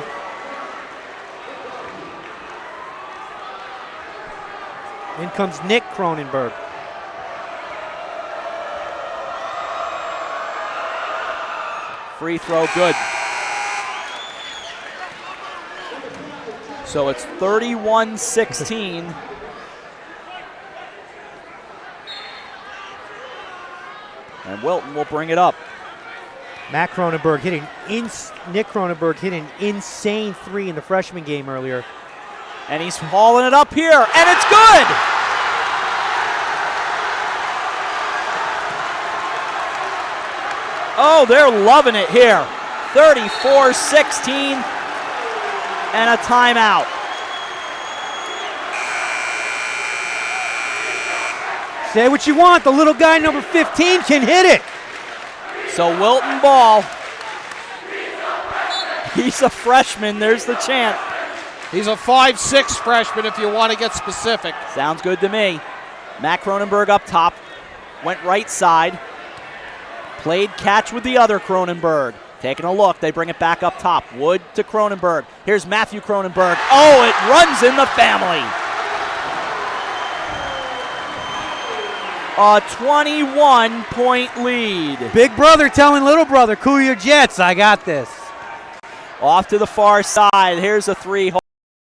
Speaker 10: In comes Nick Cronenberg.
Speaker 2: Free throw good. So it's 31-16. And Wilton will bring it up.
Speaker 10: Nick Cronenberg hit an insane three in the freshman game earlier.
Speaker 2: And he's hauling it up here, and it's good! Oh, they're loving it here. 34-16. And a timeout.
Speaker 10: Say what you want, the little guy number 15 can hit it.
Speaker 2: So Wilton ball. He's a freshman, there's the chant.
Speaker 3: He's a 5'6" freshman if you want to get specific.
Speaker 2: Sounds good to me. Matt Cronenberg up top, went right side, played catch with the other Cronenberg. Taking a look, they bring it back up top. Wood to Cronenberg. Here's Matthew Cronenberg. Oh, it runs in the family. A 21-point lead.
Speaker 10: Big brother telling little brother, cool your jets, I got this.
Speaker 2: Off to the far side. Here's a three.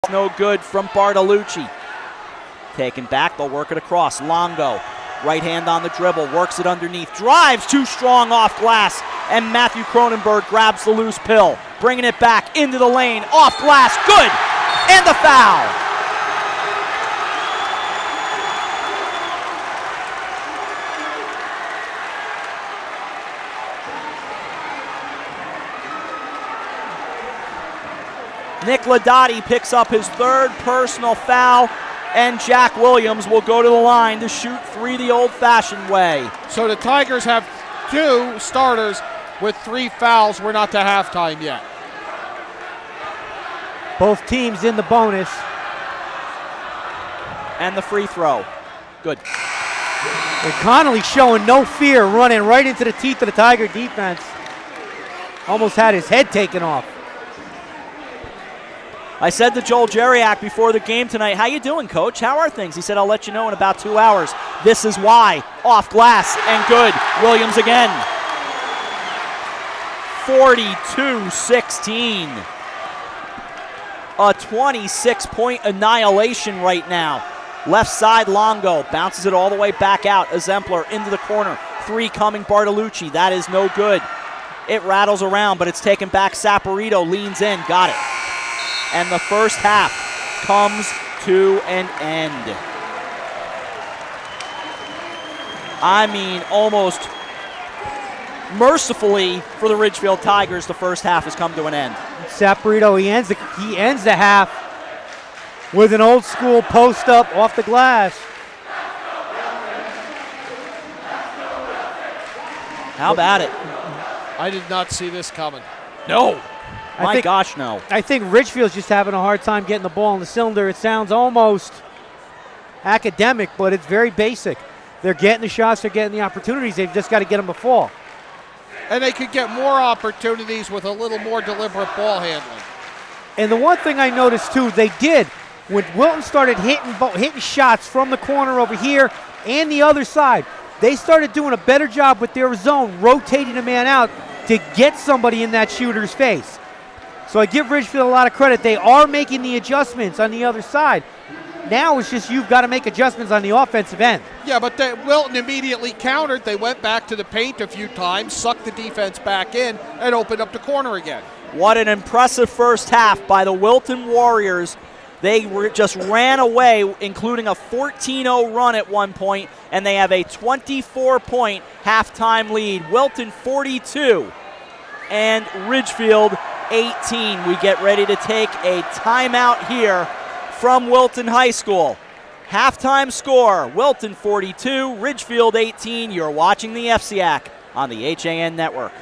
Speaker 2: No good from Bartolucci. Taken back, they'll work it across. Longo, right hand on the dribble, works it underneath. Drives too strong off glass. And Matthew Cronenberg grabs the loose pill, bringing it back into the lane, off glass, good, and the foul. Nick Ladati picks up his third personal foul, And Jack Williams will go to the line to shoot 3 the old-fashioned way.
Speaker 3: So the Tigers have 2 starters with 3 fouls. We're not to halftime yet.
Speaker 10: Both teams in the bonus.
Speaker 2: And the free throw. Good.
Speaker 10: And Connolly showing no fear, running right into the teeth of the Tiger defense. Almost had his head taken off.
Speaker 2: I said to Joel Jeriak before the game tonight, how you doing, Coach? How are things? He said, I'll let you know in about 2 hours. This is why. Off glass and good. Williams again. 42-16. A 26-point annihilation right now. Left side, Longo bounces it all the way back out. Exemplar into the corner. 3 coming, Bartolucci. That is no good. It rattles around, but it's taken back. Saporito leans in. Got it. And the first half comes to an end. I mean, almost mercifully for the Ridgefield Tigers, the first half has come to an end.
Speaker 10: Saporito, he ends the half with an old school post up off the glass.
Speaker 2: How about it?
Speaker 3: I did not see this coming.
Speaker 2: No. My gosh, no.
Speaker 10: I think Ridgefield's just having a hard time getting the ball in the cylinder. It sounds almost academic, but it's very basic. They're getting the shots, they're getting the opportunities. They've just got to get them to fall.
Speaker 3: And they could get more opportunities with a little more deliberate ball handling.
Speaker 10: And the one thing I noticed, too, they did, when Wilton started hitting shots from the corner over here and the other side, they started doing a better job with their zone, rotating a man out to get somebody in that shooter's face. So I give Ridgefield a lot of credit. They are making the adjustments on the other side. Now it's just you've got to make adjustments on the offensive end.
Speaker 3: Yeah, but Wilton immediately countered. They went back to the paint a few times, sucked the defense back in, and opened up the corner again.
Speaker 2: What an impressive first half by the Wilton Warriors. They just ran away, including a 14-0 run at one point, and they have a 24-point halftime lead. Wilton 42 and Ridgefield 18. We get ready to take a timeout here from Wilton High School. Halftime score, Wilton 42, Ridgefield 18. You're watching the FCIAC on the HAN Network.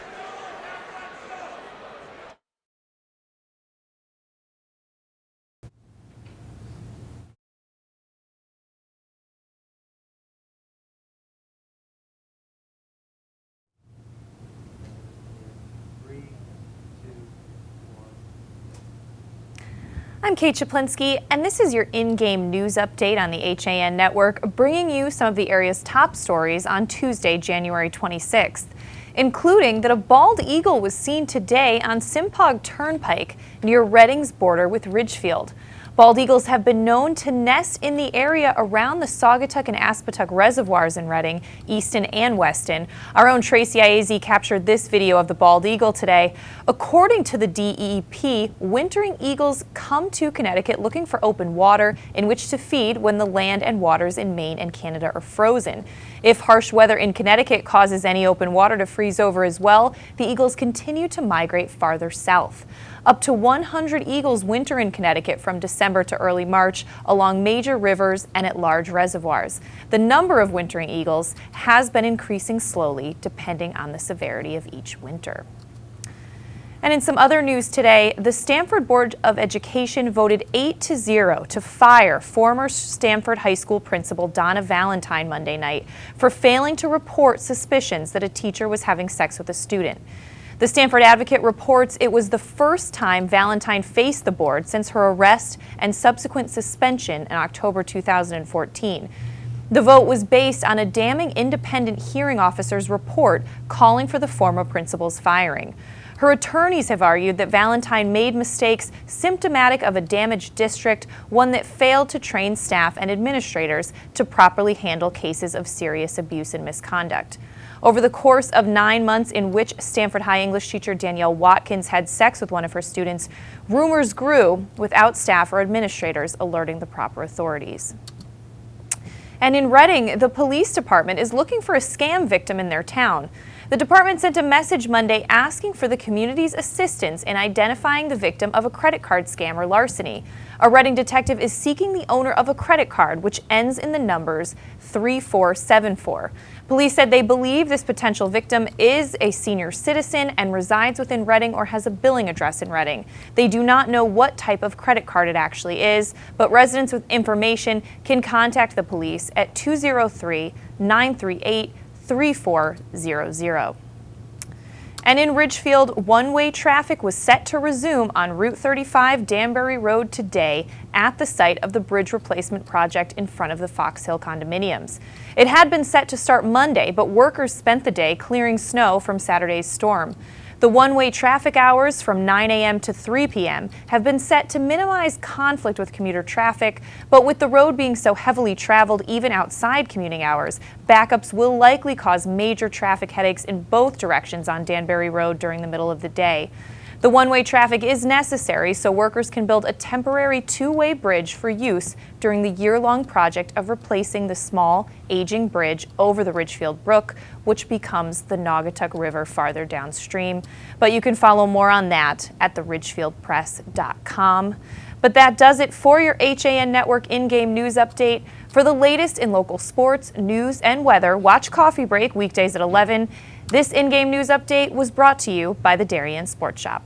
Speaker 7: I'm Kate Chaplinsky, and this is your in-game news update on the HAN Network, bringing you some of the area's top stories on Tuesday, January 26th, including that a bald eagle was seen today on Simpog Turnpike near Reading's border with Ridgefield. Bald eagles have been known to nest in the area around the Saugatuck and Aspetuck reservoirs in Reading, Easton and Weston. Our own Tracy Iazy captured this video of the bald eagle today. According to the DEP, wintering eagles come to Connecticut looking for open water in which to feed when the land and waters in Maine and Canada are frozen. If harsh weather in Connecticut causes any open water to freeze over as well, the eagles continue to migrate farther south. Up to 100 eagles winter in Connecticut from December to early March along major rivers and at large reservoirs. The number of wintering eagles has been increasing slowly depending on the severity of each winter. And in some other news today, the Stamford Board of Education voted 8-0 to fire former Stamford High School principal Donna Valentine Monday night for failing to report suspicions that a teacher was having sex with a student. The Stamford Advocate reports it was the first time Valentine faced the board since her arrest and subsequent suspension in October 2014. The vote was based on a damning independent hearing officer's report calling for the former principal's firing. Her attorneys have argued that Valentine made mistakes symptomatic of a damaged district, one that failed to train staff and administrators to properly handle cases of serious abuse and misconduct. Over the course of 9 months in which Stamford High English teacher Danielle Watkins had sex with one of her students, rumors grew without staff or administrators alerting the proper authorities. And in Reading, the police department is looking for a scam victim in their town. The department sent a message Monday asking for the community's assistance in identifying the victim of a credit card scam or larceny. A Reading detective is seeking the owner of a credit card which ends in the numbers 3474. Police said they believe this potential victim is a senior citizen and resides within Reading or has a billing address in Reading. They do not know what type of credit card it actually is, but residents with information can contact the police at 203-938-3400. And in Ridgefield, one-way traffic was set to resume on Route 35 Danbury Road today at the site of the bridge replacement project in front of the Fox Hill condominiums. It had been set to start Monday, but workers spent the day clearing snow from Saturday's storm. The one-way traffic hours from 9 a.m. to 3 p.m. have been set to minimize conflict with commuter traffic, but with the road being so heavily traveled even outside commuting hours, backups will likely cause major traffic headaches in both directions on Danbury Road during the middle of the day. The one-way traffic is necessary so workers can build a temporary two-way bridge for use during the year-long project of replacing the small, aging bridge over the Ridgefield Brook, which becomes the Naugatuck River farther downstream. But you can follow more on that at theridgefieldpress.com. But that does it for your HAN Network in-game news update. For the latest in local sports, news, and weather, watch Coffee Break weekdays at 11. This in-game news update was brought to you by the Darien Sports Shop.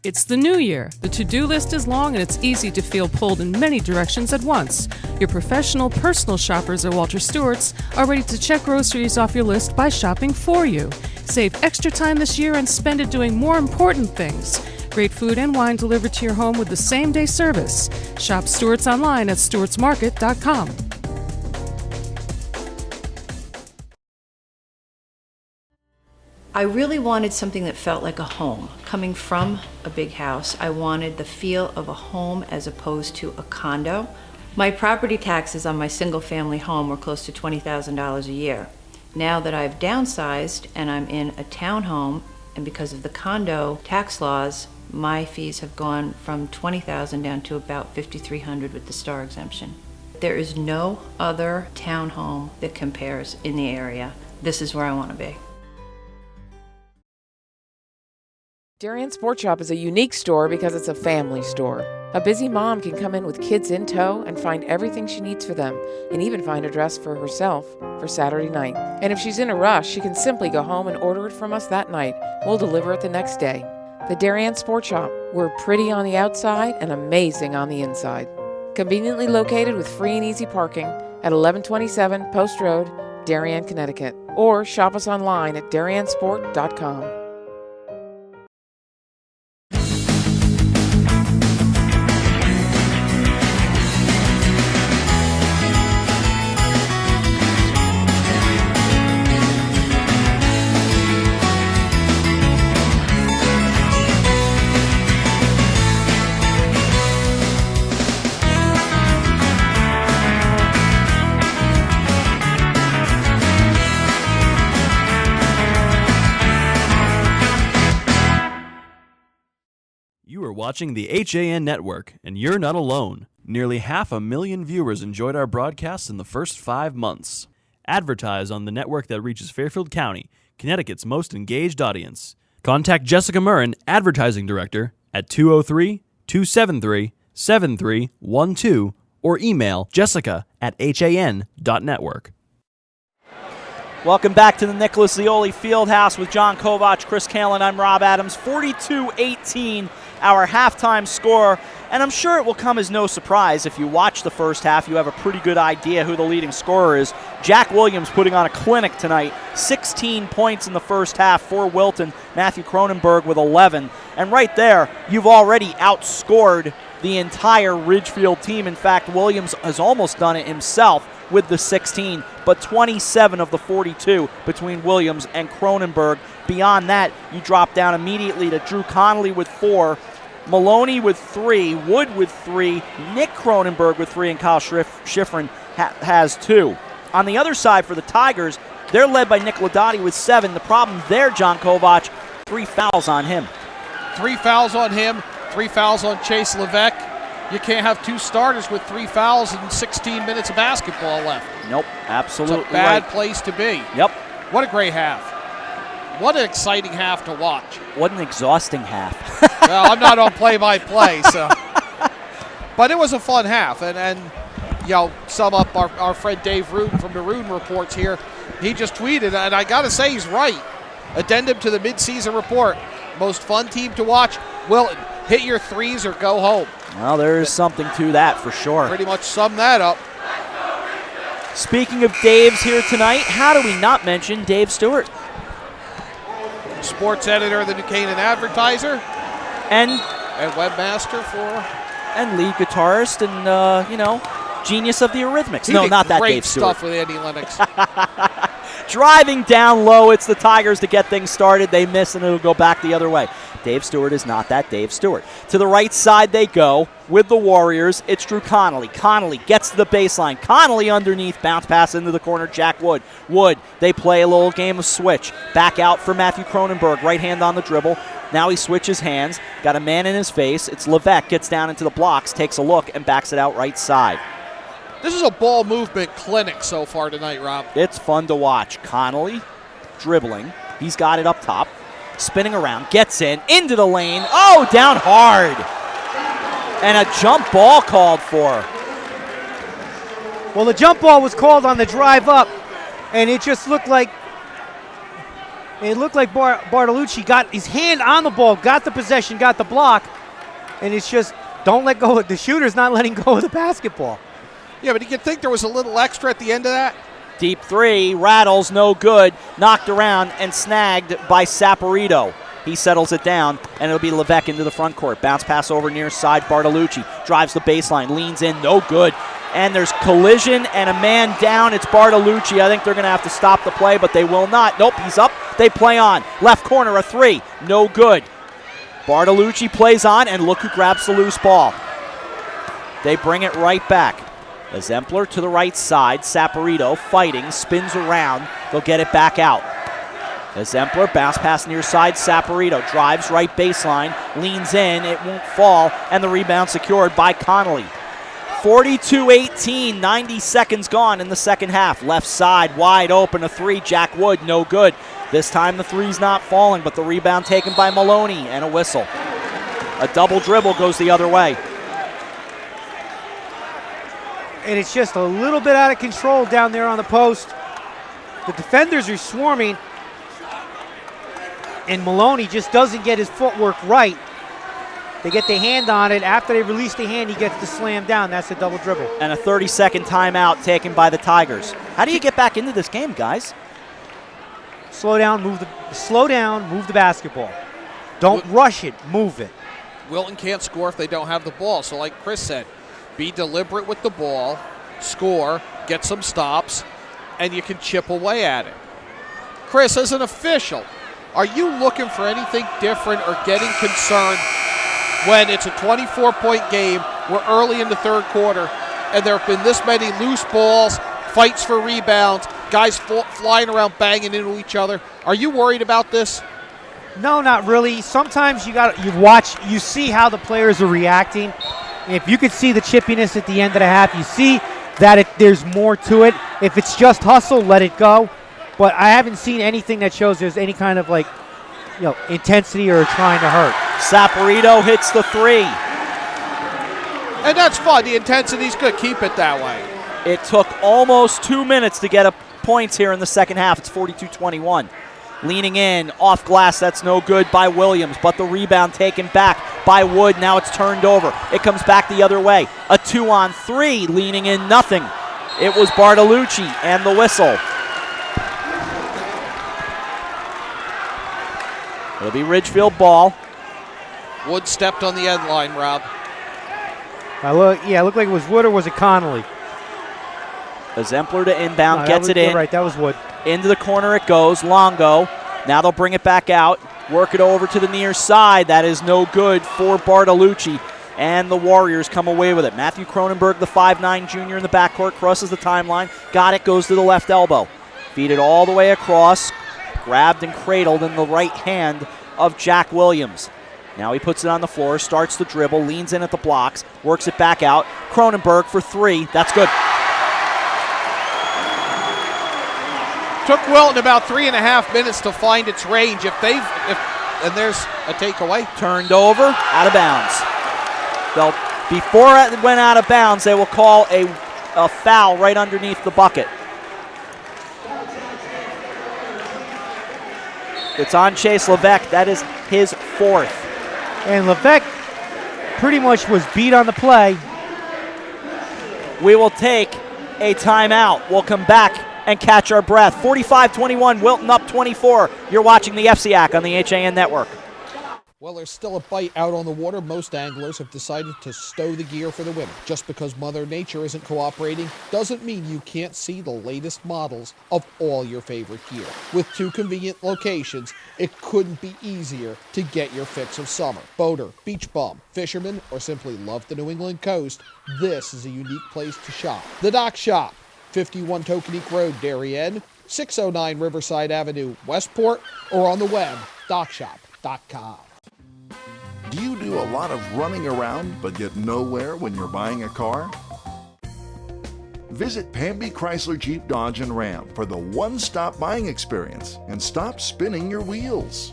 Speaker 11: It's the new year. The to-do list is long and it's easy to feel pulled in many directions at once. Your professional, personal shoppers at Walter Stewart's are ready to check groceries off your list by shopping for you. Save extra time this year and spend it doing more important things. Great food and wine delivered to your home with the same-day service. Shop Stewart's online at stewartsmarket.com.
Speaker 6: I really wanted something that felt like a home. Coming from a big house, I wanted the feel of a home as opposed to a condo. My property taxes on my single-family home were close to $20,000 a year. Now that I've downsized and I'm in a townhome, and because of the condo tax laws, my fees have gone from $20,000 down to about $5,300 with the star exemption. There is no other townhome that compares in the area. This is where I want to be.
Speaker 5: Darien Sports Shop is a unique store because it's a family store. A busy mom can come in with kids in tow and find everything she needs for them, and even find a dress for herself for Saturday night. And if she's in a rush, she can simply go home and order it from us that night. We'll deliver it the next day. The Darien Sports Shop. We're pretty on the outside and amazing on the inside. Conveniently located with free and easy parking at 1127 Post Road, Darien, Connecticut. Or shop us online at dariensport.com.
Speaker 9: You are watching the HAN Network, and you're not alone. Nearly 500,000 viewers enjoyed our broadcasts in the first 5 months. Advertise on the network that reaches Fairfield County, Connecticut's most engaged audience. Contact Jessica Murrin, Advertising Director, at 203-273-7312 or email jessica@han.network.
Speaker 2: Welcome back to the Nicholas Lioli Fieldhouse with John Kovach, Chris Kalin. I'm Rob Adams. 42-18, our halftime score. And I'm sure it will come as no surprise. If you watch the first half, you have a pretty good idea who the leading scorer is. Jack Williams putting on a clinic tonight. 16 points in the first half for Wilton. Matthew Cronenberg with 11. And right there, you've already outscored the entire Ridgefield team. In fact, Williams has almost done it himself with the 16, but 27 of the 42 between Williams and Cronenberg. Beyond that, you drop down immediately to Drew Connolly with 4, Maloney with 3, Wood with 3, Nick Cronenberg with 3, and Kyle Schifrin has 2. On the other side for the Tigers, they're led by Nick Ladotti with 7. The problem there, John Kovach, 3 fouls on him.
Speaker 3: 3 fouls on him, 3 fouls on Chase Levesque. You can't have 2 starters with 3 fouls and 16 minutes of basketball left.
Speaker 2: Nope, absolutely
Speaker 3: It's a bad
Speaker 2: right.
Speaker 3: place to be.
Speaker 2: Yep.
Speaker 3: What a great half. What an exciting half to watch.
Speaker 2: What an exhausting half.
Speaker 3: Well, I'm not on play-by-play, so. But it was a fun half. And sum up our friend Dave Rudin from the Rudin Reports here. He just tweeted, and I got to say he's right. Addendum to the midseason report. Most fun team to watch. Wilton, hit your threes or go home.
Speaker 2: Well, there is something to that for sure.
Speaker 3: Pretty much sum that up.
Speaker 2: Speaking of Daves here tonight, how do we not mention Dave Stewart?
Speaker 3: Sports editor of the New Canaan Advertiser.
Speaker 2: And
Speaker 3: webmaster for.
Speaker 2: And lead guitarist and, genius of the Eurythmics.
Speaker 3: He
Speaker 2: No,
Speaker 3: did
Speaker 2: not that
Speaker 3: great
Speaker 2: Dave Stewart.
Speaker 3: stuff with Andy Lennox.
Speaker 2: Driving down low, it's the Tigers to get things started. They miss, and it'll go back the other way. Dave Stewart is not that Dave Stewart. To the right side they go with the Warriors. It's Drew Connolly. Connolly gets to the baseline. Connolly underneath, bounce pass into the corner. Jack Wood. Wood, they play a little game of switch. Back out for Matthew Cronenberg. Right hand on the dribble. Now he switches hands. Got a man in his face. It's Levesque. Gets down into the blocks, takes a look, and backs it out right side.
Speaker 3: This is a ball movement clinic so far tonight, Rob.
Speaker 2: It's fun to watch. Connolly dribbling. He's got it up top. Spinning around. Gets into the lane. Oh, down hard. And a jump ball called for.
Speaker 10: Well, the jump ball was called on the drive up, and it just looked like Bartolucci got his hand on the ball, got the possession, got the block, and it's just don't let go. The shooter's not letting go of the basketball.
Speaker 3: Yeah, but you can think there was a little extra at the end of that.
Speaker 2: Deep three, rattles, no good. Knocked around and snagged by Saporito. He settles it down, and it'll be Levesque into the front court. Bounce pass over near side, Bartolucci. Drives the baseline, leans in, no good. And there's collision and a man down. It's Bartolucci. I think they're going to have to stop the play, but they will not. Nope, he's up. They play on. Left corner, a three. No good. Bartolucci plays on, and look who grabs the loose ball. They bring it right back. Exemplar to the right side. Saporito fighting, spins around. They'll get it back out. Exemplar, bounce pass near side. Saporito drives right baseline, leans in, it won't fall, and the rebound secured by Connolly. 42-18, 90 seconds gone in the second half. Left side, wide open, a three. Jack Wood, no good. This time the three's not falling, but the rebound taken by Maloney, and a whistle. A double dribble goes the other way.
Speaker 10: And it's just a little bit out of control down there on the post. The defenders are swarming, and Maloney just doesn't get his footwork right. They get the hand on it. After they release the hand, he gets the slam down. That's a double dribble.
Speaker 2: And a 30-second timeout taken by the Tigers. How do you get back into this game, guys?
Speaker 10: Slow down, move the basketball. Don't rush it, move it.
Speaker 3: Wilton can't score if they don't have the ball. So like Chris said, be deliberate with the ball, score, get some stops, and you can chip away at it. Chris, as an official, are you looking for anything different or getting concerned when it's a 24-point game, we're early in the third quarter, and there have been this many loose balls, fights for rebounds, guys flying around banging into each other? Are you worried about this?
Speaker 10: No, not really. Sometimes you watch, you see how the players are reacting. If you could see the chippiness at the end of the half, you see that there's more to it. If it's just hustle, let it go. But I haven't seen anything that shows there's any kind of intensity or trying to hurt.
Speaker 2: Saporito hits the three.
Speaker 3: And that's fun. The intensity's good. Keep it that way.
Speaker 2: It took almost 2 minutes to get points here in the second half. It's 42-21. Leaning in, off glass, that's no good by Williams, but the rebound taken back by Wood. Now it's turned over. It comes back the other way. A 2-on-3, leaning in, nothing. It was Bartolucci and the whistle. It'll be Ridgefield ball.
Speaker 3: Wood stepped on the end line, Rob.
Speaker 10: It looked like it was Wood, or was it Connolly?
Speaker 2: Exemplar to inbound, gets it in.
Speaker 10: You're right, that was Wood.
Speaker 2: Into the corner it goes, Longo. Now they'll bring it back out, work it over to the near side. That is no good for Bartolucci, and the Warriors come away with it. Matthew Cronenberg, the 5'9 junior in the backcourt, crosses the timeline. Got it, goes to the left elbow. Feed it all the way across, grabbed and cradled in the right hand of Jack Williams. Now he puts it on the floor, starts the dribble, leans in at the blocks, works it back out. Cronenberg for 3. That's good.
Speaker 3: Took Wilton about 3.5 minutes to find its range. And there's a takeaway.
Speaker 2: Turned over, out of bounds. Before it went out of bounds, they will call a foul right underneath the bucket. It's on Chase Levesque. That is his 4th.
Speaker 10: And Levesque pretty much was beat on the play.
Speaker 2: We will take a timeout. We'll come back and catch our breath. 45-21, Wilton up 24. You're watching the FCIAC on the HAN Network.
Speaker 3: Well, there's still a bite out on the water. Most anglers have decided to stow the gear for the winter. Just because Mother Nature isn't cooperating doesn't mean you can't see the latest models of all your favorite gear. With 2 convenient locations, it couldn't be easier to get your fix of summer. Boater, beach bum, fisherman, or simply love the New England coast, this is a unique place to shop. The Dock Shop, 51 Tokenique Road, Darien, 609 Riverside Avenue, Westport, or on the web, dockshop.com.
Speaker 12: Do you do a lot of running around but get nowhere when you're buying a car? Visit Pamby Chrysler Jeep Dodge and Ram for the one-stop buying experience and stop spinning your wheels.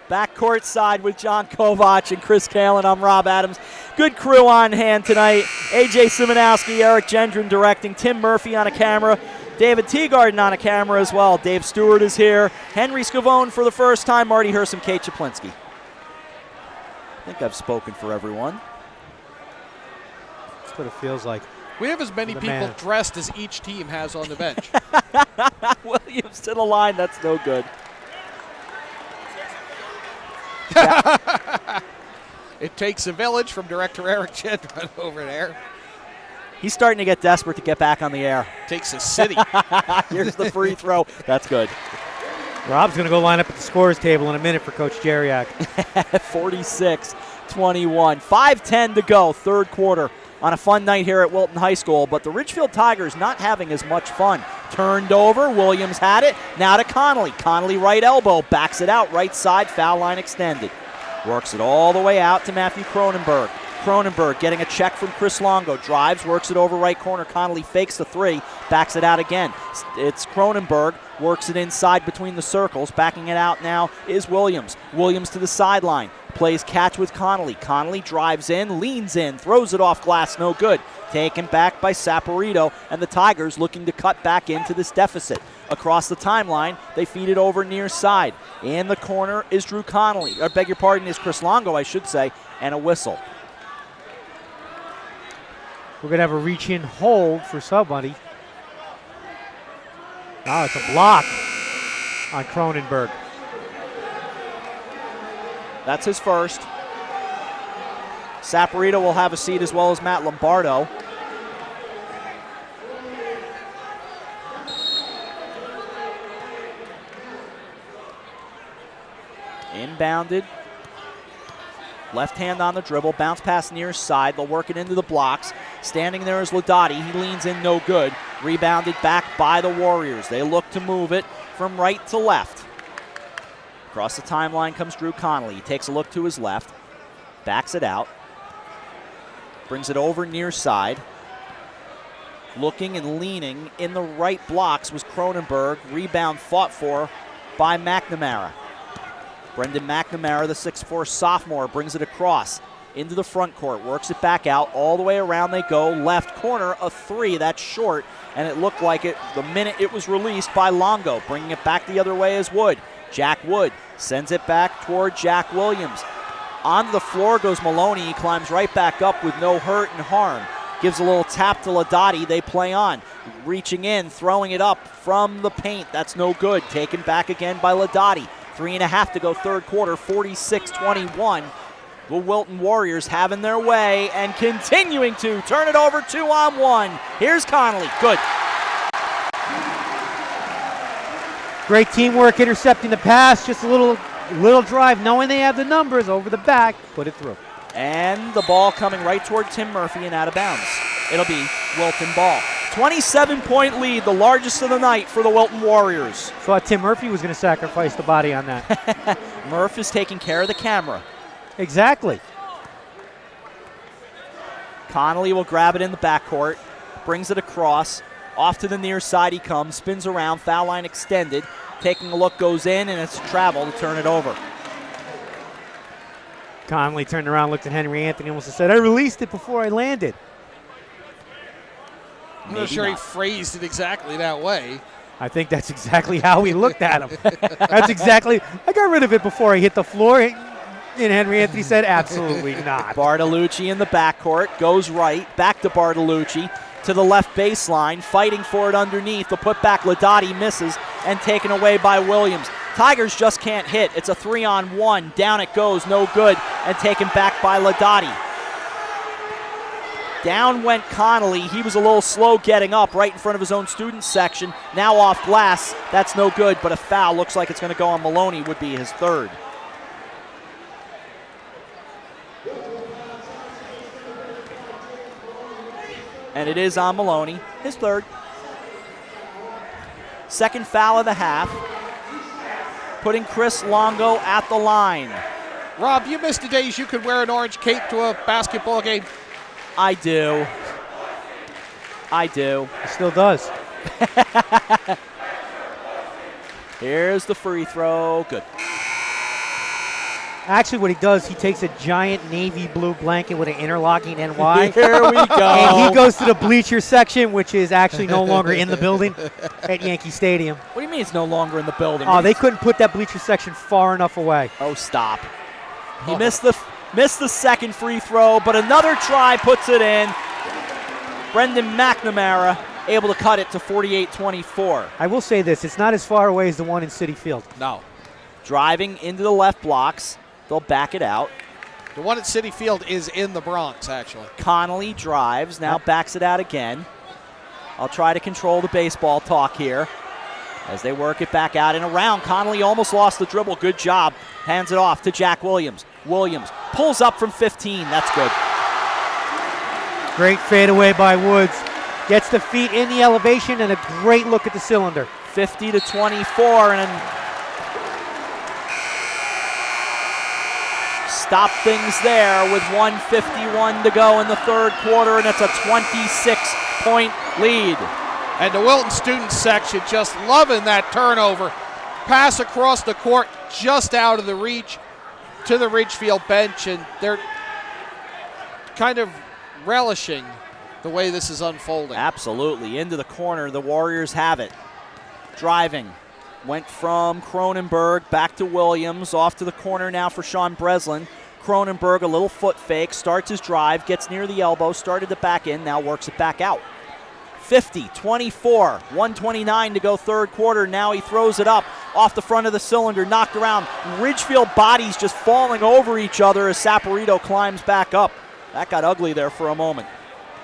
Speaker 2: Back courtside with John Kovach and Chris Kalin. I'm Rob Adams. Good crew on hand tonight. A.J. Simonowski, Eric Gendron directing, Tim Murphy on a camera, David Teagarden on a camera as well. Dave Stewart is here. Henry Scavone for the first time. Marty Hurst and Kate Chaplinsky. I think I've spoken for everyone.
Speaker 10: That's what it feels like.
Speaker 3: We have as many people dressed as each team has on the bench.
Speaker 2: Williams to the line. That's no good.
Speaker 3: It takes a village from director Eric Gendron over there.
Speaker 2: He's starting to get desperate to get back on the air.
Speaker 3: Takes a city.
Speaker 2: Here's the free throw. That's good.
Speaker 10: Rob's going to go line up at the scorer's table in a minute for Coach Jeriak.
Speaker 2: 46-21. 5:10 to go, third quarter on a fun night here at Wilton High School, but the Ridgefield Tigers not having as much fun. Turned over, Williams had it, now to Connolly. Connolly right elbow, backs it out, right side, foul line extended. Works it all the way out to Matthew Cronenberg. Cronenberg getting a check from Chris Longo. Drives, works it over right corner. Connolly fakes the 3, backs it out again. It's Cronenberg, works it inside between the circles. Backing it out now is Williams. Williams to the sideline. Plays catch with Connolly. Connolly drives in, leans in, throws it off glass, no good. Taken back by Saporito, and the Tigers looking to cut back into this deficit. Across the timeline, they feed it over near side. In the corner is Drew Connolly. I beg your pardon, is Chris Longo, I should say, and a whistle.
Speaker 10: We're going to have a reach-in hold for somebody. Now it's a block on Cronenberg.
Speaker 2: That's his first. Saporito will have a seat as well as Matt Lombardo. Inbounded. Left hand on the dribble, bounce pass near side. They'll work it into the blocks. Standing there is Ladati. He leans in, no good. Rebounded back by the Warriors. They look to move it from right to left. Across the timeline comes Drew Connolly. He takes a look to his left, backs it out, brings it over near side. Looking and leaning in the right blocks was Cronenberg. Rebound fought for by McNamara. Brendan McNamara, the 6'4 sophomore, brings it across into the front court, works it back out, all the way around they go, left corner, a 3, that's short, and it looked like it the minute it was released by Longo, bringing it back the other way as Wood. Jack Wood sends it back toward Jack Williams. Onto the floor goes Maloney, he climbs right back up with no hurt and harm. Gives a little tap to Ladati, they play on. Reaching in, throwing it up from the paint, that's no good. Taken back again by Ladati. 3.5 to go third quarter, 46-21. The Wilton Warriors having their way and continuing to turn it over 2-on-1. Here's Connolly, good.
Speaker 10: Great teamwork intercepting the pass, just a little drive, knowing they have the numbers over the back, put it through.
Speaker 2: And the ball coming right toward Tim Murphy and out of bounds. It'll be Wilton ball. 27-point lead, the largest of the night for the Wilton Warriors.
Speaker 10: Thought Tim Murphy was going to sacrifice the body on that.
Speaker 2: Murph is taking care of the camera.
Speaker 10: Exactly.
Speaker 2: Connolly will grab it in the backcourt, brings it across. Off to the near side he comes, spins around, foul line extended. Taking a look, goes in, and it's travel to turn it over.
Speaker 10: Connolly turned around, looked at Henry Anthony, almost said, I released it before I landed.
Speaker 3: I'm not sure he phrased it exactly that way.
Speaker 10: I think that's exactly how he looked at him. That's exactly, I got rid of it before I hit the floor. And Henry Anthony said, absolutely not.
Speaker 2: Bartolucci in the backcourt, goes right, back to Bartolucci, to the left baseline, fighting for it underneath. The putback, Ladotti misses, and taken away by Williams. Tigers just can't hit. It's a 3-on-1. Down it goes, no good, and taken back by Ladotti. Down went Connolly. He was a little slow getting up right in front of his own student section. Now off glass. That's no good, but a foul. Looks like it's going to go on Maloney, would be his third. And it is on Maloney, his third. Second foul of the half, putting Chris Longo at the line.
Speaker 3: Rob, you missed the days you could wear an orange cape to a basketball game.
Speaker 2: I do.
Speaker 10: He still does.
Speaker 2: Here's the free throw. Good.
Speaker 10: Actually, what he does, he takes a giant navy blue blanket with an interlocking NY.
Speaker 2: Here we go.
Speaker 10: And he goes to the bleacher section, which is actually no longer in the building at Yankee Stadium.
Speaker 2: What do you mean it's no longer in the building?
Speaker 10: Oh, they couldn't put that bleacher section far enough away.
Speaker 2: Oh, stop. He missed the second free throw, but another try puts it in. Brendan McNamara able to cut it to 48-24.
Speaker 10: I will say this, it's not as far away as the one in Citi Field.
Speaker 3: No.
Speaker 2: Driving into the left blocks. They'll back it out.
Speaker 3: The one at Citi Field is in the Bronx, actually.
Speaker 2: Connolly drives, now backs it out again. I'll try to control the baseball talk here as they work it back out and around. Connolly almost lost the dribble. Good job. Hands it off to Jack Williams. Williams pulls up from 15. That's good.
Speaker 10: Great fadeaway by Woods. Gets the feet in the elevation and a great look at the cylinder.
Speaker 2: 50-24 and stop things there with 1:51 to go in the third quarter, and it's a 26-point lead.
Speaker 3: And the Wilton student section just loving that turnover. Pass across the court just out of the reach to the Ridgefield bench, and they're kind of relishing the way this is unfolding.
Speaker 2: Absolutely. Into the corner, the Warriors have it. Driving. Went from Cronenberg back to Williams. Off to the corner now for Sean Breslin. Cronenberg, a little foot fake, starts his drive, gets near the elbow, started to back in, now works it back out. 50-24, 1:29 to go third quarter. Now he throws it up off the front of the cylinder, knocked around. Ridgefield bodies just falling over each other as Saporito climbs back up. That got ugly there for a moment.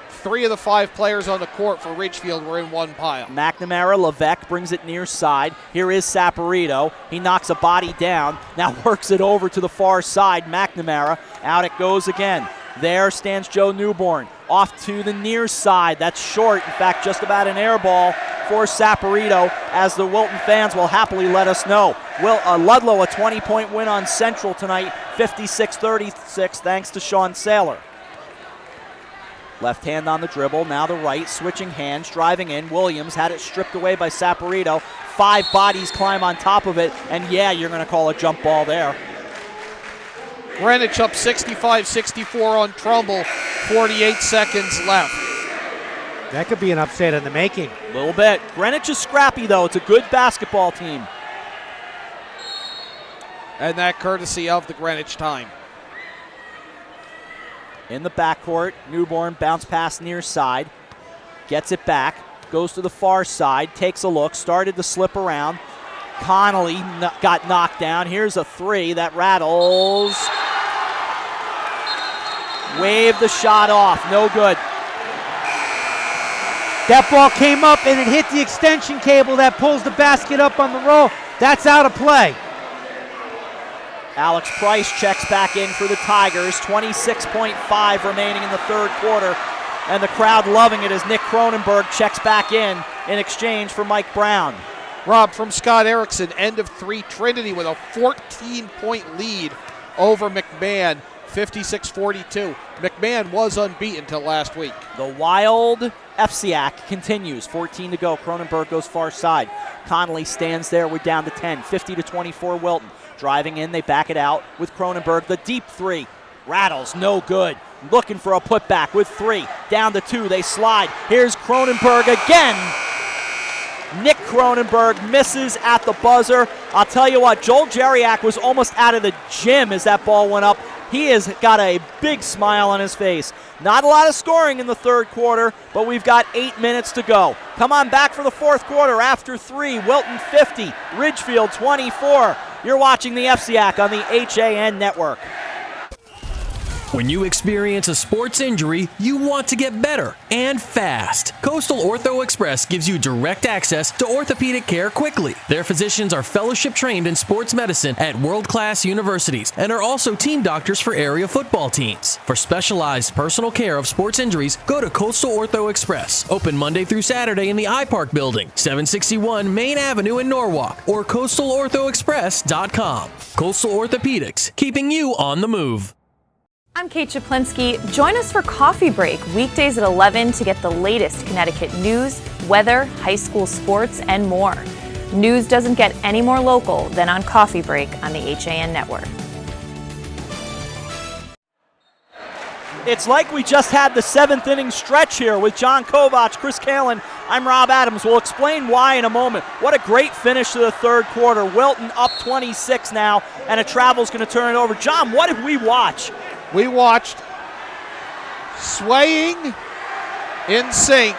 Speaker 3: 3 of the 5 players on the court for Ridgefield were in one pile.
Speaker 2: McNamara, Levesque brings it near side. Here is Saporito. He knocks a body down. Now works it over to the far side. McNamara. Out it goes again. There stands Joe Newborn. Off to the near side. That's short. In fact, just about an air ball for Saporito, as the Wilton fans will happily let us know. Ludlow, a 20-point win on Central tonight, 56-36, thanks to Sean Saylor. Left hand on the dribble, now the right, switching hands, driving in. Williams had it stripped away by Saporito. 5 bodies climb on top of it, and yeah, you're going to call a jump ball there.
Speaker 3: Greenwich up 65-64 on Trumbull, 48 seconds left.
Speaker 10: That could be an upset in the making.
Speaker 2: A little bit. Greenwich is scrappy, though. It's a good basketball team.
Speaker 3: And that courtesy of the Greenwich time.
Speaker 2: In the backcourt, Newborn bounce pass near side. Gets it back. Goes to the far side. Takes a look. Started to slip around. Connolly got knocked down. Here's a 3 that rattles. Waved the shot off. No good.
Speaker 10: That ball came up and it hit the extension cable that pulls the basket up on the roll. That's out of play.
Speaker 2: Alex Price checks back in for the Tigers. 26.5 remaining in the third quarter. And the crowd loving it as Nick Cronenberg checks back in exchange for Mike Brown.
Speaker 3: Rob, from Scott Erickson, end of 3, Trinity with a 14-point lead over McMahon, 56-42. McMahon was unbeaten till last week.
Speaker 2: The wild FCIAC continues. 14 to go. Cronenberg goes far side. Connolly stands there. We're down to 10. 50-24 Wilton. Driving in, they back it out with Cronenberg. The deep 3 rattles, no good. Looking for a putback with 3. Down to 2, they slide. Here's Cronenberg again. Nick Cronenberg misses at the buzzer. I'll tell you what, Joel Jeriak was almost out of the gym as that ball went up. He has got a big smile on his face. Not a lot of scoring in the third quarter, but we've got 8 minutes to go. Come on back for the fourth quarter after 3. Wilton 50, Ridgefield 24. You're watching the FCIAC on the HAN Network.
Speaker 4: When you experience a sports injury, you want to get better and fast. Coastal Ortho Express gives you direct access to orthopedic care quickly. Their physicians are fellowship trained in sports medicine at world-class universities and are also team doctors for area football teams. For specialized personal care of sports injuries, go to Coastal Ortho Express. Open Monday through Saturday in the iPark building, 761 Main Avenue in Norwalk, or coastalorthoexpress.com. Coastal Orthopedics, keeping you on the move.
Speaker 7: I'm Kate Chaplinsky. Join us for Coffee Break, weekdays at 11 to get the latest Connecticut news, weather, high school sports, and more. News doesn't get any more local than on Coffee Break on the HAN Network.
Speaker 2: It's like we just had the 7th inning stretch here with John Kovach, Chris Kalen. I'm Rob Adams. We'll explain why in a moment. What a great finish to the third quarter. Wilton up 26 now, and a travel's going to turn it over. John, what did we watch?
Speaker 3: We watched, swaying in sync,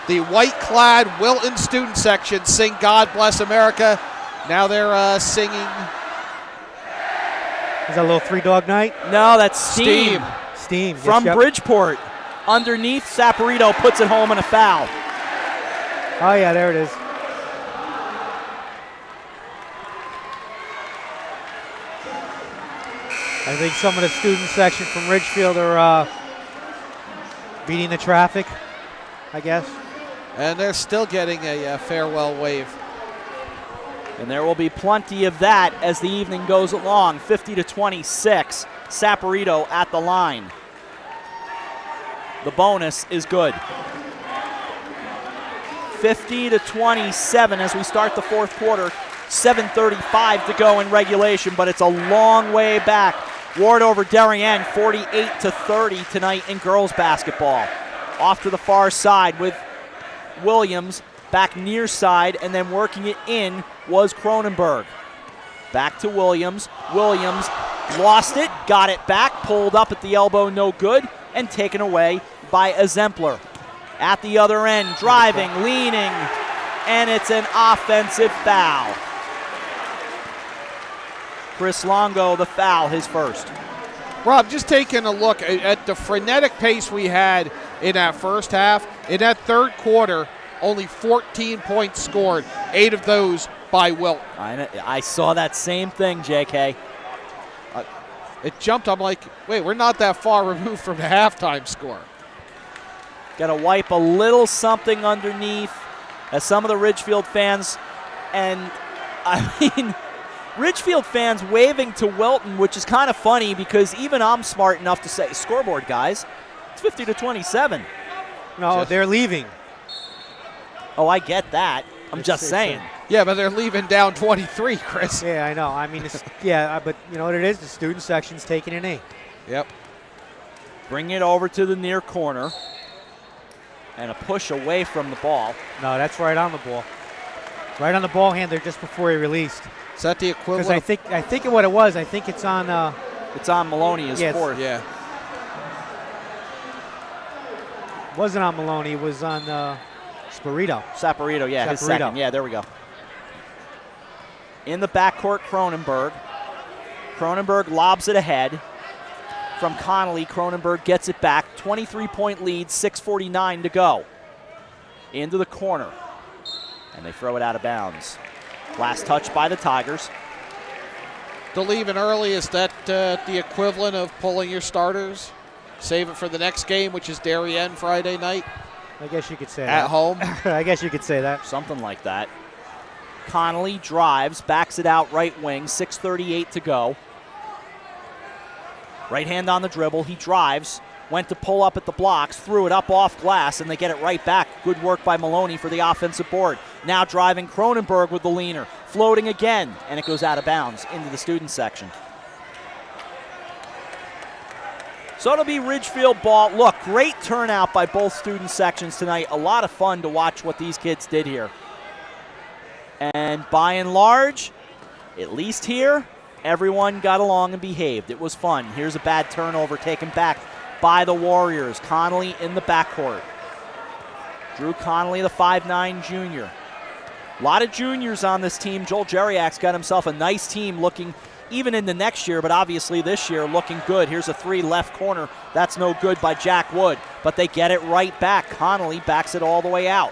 Speaker 3: the white-clad Wilton student section sing God Bless America. Now they're singing.
Speaker 10: Is that a little Three Dog Night?
Speaker 2: No, that's Steam.
Speaker 10: Steam.
Speaker 2: From Bridgeport. Underneath, Saporito puts it home in a foul.
Speaker 10: Oh, yeah, there it is. I think some of the student section from Ridgefield are beating the traffic, I guess.
Speaker 3: And they're still getting a farewell wave.
Speaker 2: And there will be plenty of that as the evening goes along. 50-26, Saporito at the line. The bonus is good. 50-27 as we start the fourth quarter. 7:35 to go in regulation, but it's a long way back. Ward over Darien, 48-30 tonight in girls basketball. Off to the far side with Williams back near side, and then working it in was Cronenberg. Back to Williams. Williams lost it, got it back, pulled up at the elbow, no good, and taken away by Exemplar. At the other end, driving, leaning, and it's an offensive foul. Chris Longo, the foul, his first.
Speaker 3: Rob, just taking a look at the frenetic pace we had in that first half. In that third quarter, only 14 points scored, 8 of those by Wilton.
Speaker 2: I saw that same thing, JK.
Speaker 3: It jumped. I'm like, wait, we're not that far removed from the halftime score.
Speaker 2: Got to wipe a little something underneath as some of the Ridgefield fans, and I mean, Ridgefield fans waving to Wilton, which is kind of funny because even I'm smart enough to say, scoreboard, guys. It's 50-27.
Speaker 10: No, they're leaving.
Speaker 2: Oh, I get that. I'm just saying.
Speaker 3: Yeah, but they're leaving down 23, Chris.
Speaker 10: Yeah, I know. I mean, yeah, but you know what it is? The student section's taking an 8.
Speaker 3: Yep.
Speaker 2: Bring it over to the near corner. And a push away from the ball.
Speaker 10: No, that's right on the ball. Right on the ball handler just before he released.
Speaker 3: Is that the equivalent?
Speaker 10: Because I think what it was, I think it's on.
Speaker 2: It's on Maloney as fourth.
Speaker 3: Yeah.
Speaker 10: It wasn't on Maloney. It was on Saporito.
Speaker 2: Saporito, yeah, his second. Yeah, there we go. In the backcourt, Cronenberg. Cronenberg lobs it ahead. From Connolly, Cronenberg gets it back. 23-point lead, 6:49 to go. Into the corner. And they throw it out of bounds. Last touch by the Tigers.
Speaker 3: To leave it early, is that the equivalent of pulling your starters? Save it for the next game, which is Darien Friday night.
Speaker 10: I guess you could say that.
Speaker 3: At home.
Speaker 10: I guess you could say that.
Speaker 2: Something like that. Connolly drives, backs it out right wing, 6:38 to go. Right hand on the dribble, he drives, went to pull up at the blocks, threw it up off glass, and they get it right back. Good work by Maloney for the offensive board. Now driving Cronenberg with the leaner, floating again, and it goes out of bounds into the student section. So it'll be Ridgefield ball. Look, great turnout by both student sections tonight. A lot of fun to watch what these kids did here. And by and large, at least here, everyone got along and behaved. It was fun. Here's a bad turnover taken back by the Warriors. Connolly in the backcourt. Drew Connolly, the 5'9 junior. A lot of juniors on this team. Joel Jeriak's got himself a nice team looking even in the next year, but obviously this year looking good. Here's a three left corner. That's no good by Jack Wood, but they get it right back. Connolly backs it all the way out.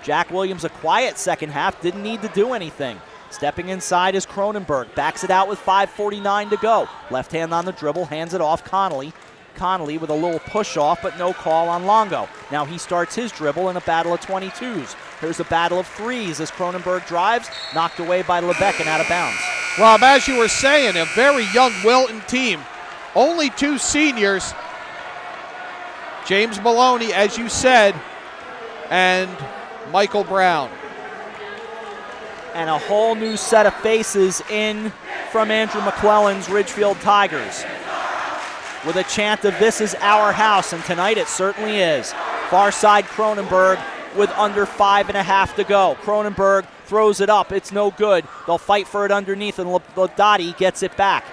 Speaker 2: Jack Williams, a quiet second half, didn't need to do anything. Stepping inside is Cronenberg. Backs it out with 5:49 to go. Left hand on the dribble, hands it off Connolly. Connolly with a little push off, but no call on Longo. Now he starts his dribble in a battle of 22s. Here's a battle of threes as Cronenberg drives, knocked away by Lebeck and out of bounds.
Speaker 3: Rob, as you were saying, a very young Wilton team. Only two seniors. James Maloney, as you said, and Michael Brown.
Speaker 2: And a whole new set of faces in from Andrew McClellan's Ridgefield Tigers, with a chant of "This is our house," and tonight it certainly is. Far side Cronenberg with under 5.5 to go. Cronenberg throws it up. It's no good. They'll fight for it underneath, and Ladotti gets it back.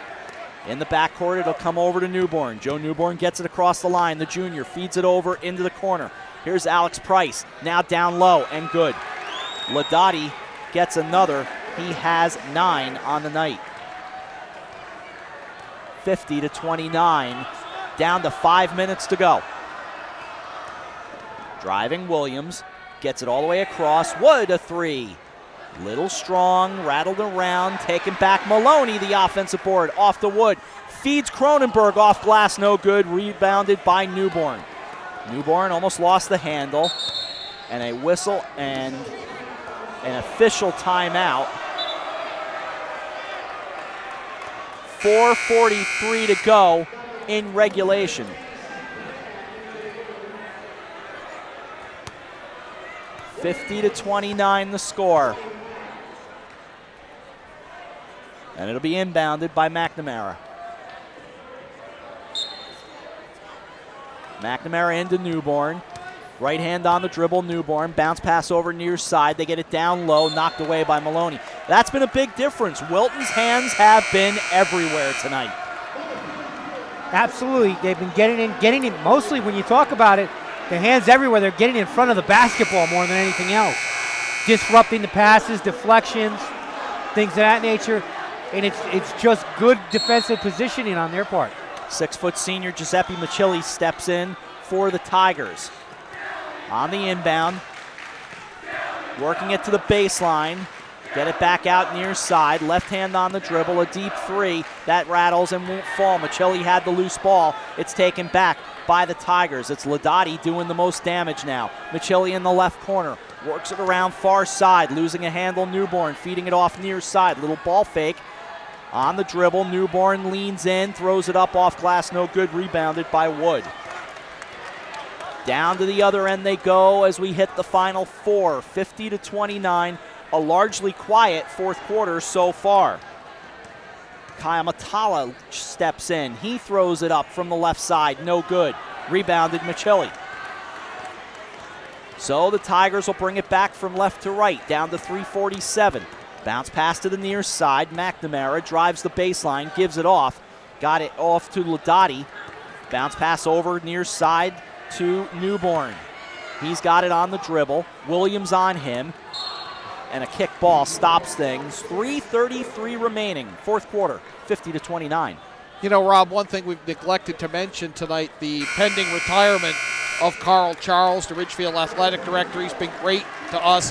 Speaker 2: In the backcourt, it'll come over to Newborn. Joe Newborn gets it across the line. The junior feeds it over into the corner. Here's Alex Price, now down low and good. Ladotti gets another. He has 9 on the night. 50-29, down to 5 minutes to go. Driving Williams, gets it all the way across. Wood, a three. Little strong, rattled around, taken back. Maloney, the offensive board, off the Wood. Feeds Cronenberg off glass, no good. Rebounded by Newborn. Newborn almost lost the handle. And a whistle and an official timeout. 4:43 to go in regulation. $50-29 the score. And it'll be inbounded by McNamara. McNamara into Newborn. Right hand on the dribble, Newborn. Bounce pass over near side. They get it down low, knocked away by Maloney. That's been a big difference. Wilton's hands have been everywhere tonight.
Speaker 10: Absolutely. They've been getting in mostly when you talk about it, the hands everywhere. They're getting in front of the basketball more than anything else. Disrupting the passes, deflections, things of that nature. And it's just good defensive positioning on their part.
Speaker 2: 6-foot senior Giuseppe Machilli steps in for the Tigers. On the inbound, working it to the baseline. Get it back out near side. Left hand on the dribble, a deep three. That rattles and won't fall. Machilli had the loose ball. It's taken back by the Tigers. It's Ladotti doing the most damage now. Machilli in the left corner. Works it around far side. Losing a handle, Newborn. Feeding it off near side. Little ball fake. On the dribble, Newborn leans in. Throws it up off glass. No good. Rebounded by Wood. Down to the other end they go as we hit the final 4. 50-29. A largely quiet fourth quarter so far. Kyle Matala steps in. He throws it up from the left side. No good. Rebounded Machilli. So the Tigers will bring it back from left to right, down to 3:47. Bounce pass to the near side. McNamara drives the baseline, gives it off. Got it off to Ladotti. Bounce pass over near side to Newborn. He's got it on the dribble. Williams on him. And a kick ball stops things. 3:33 remaining, fourth quarter, 50-29.
Speaker 3: You know, Rob, one thing we've neglected to mention tonight, the pending retirement of Carl Charles, the Ridgefield Athletic Director. He's been great to us.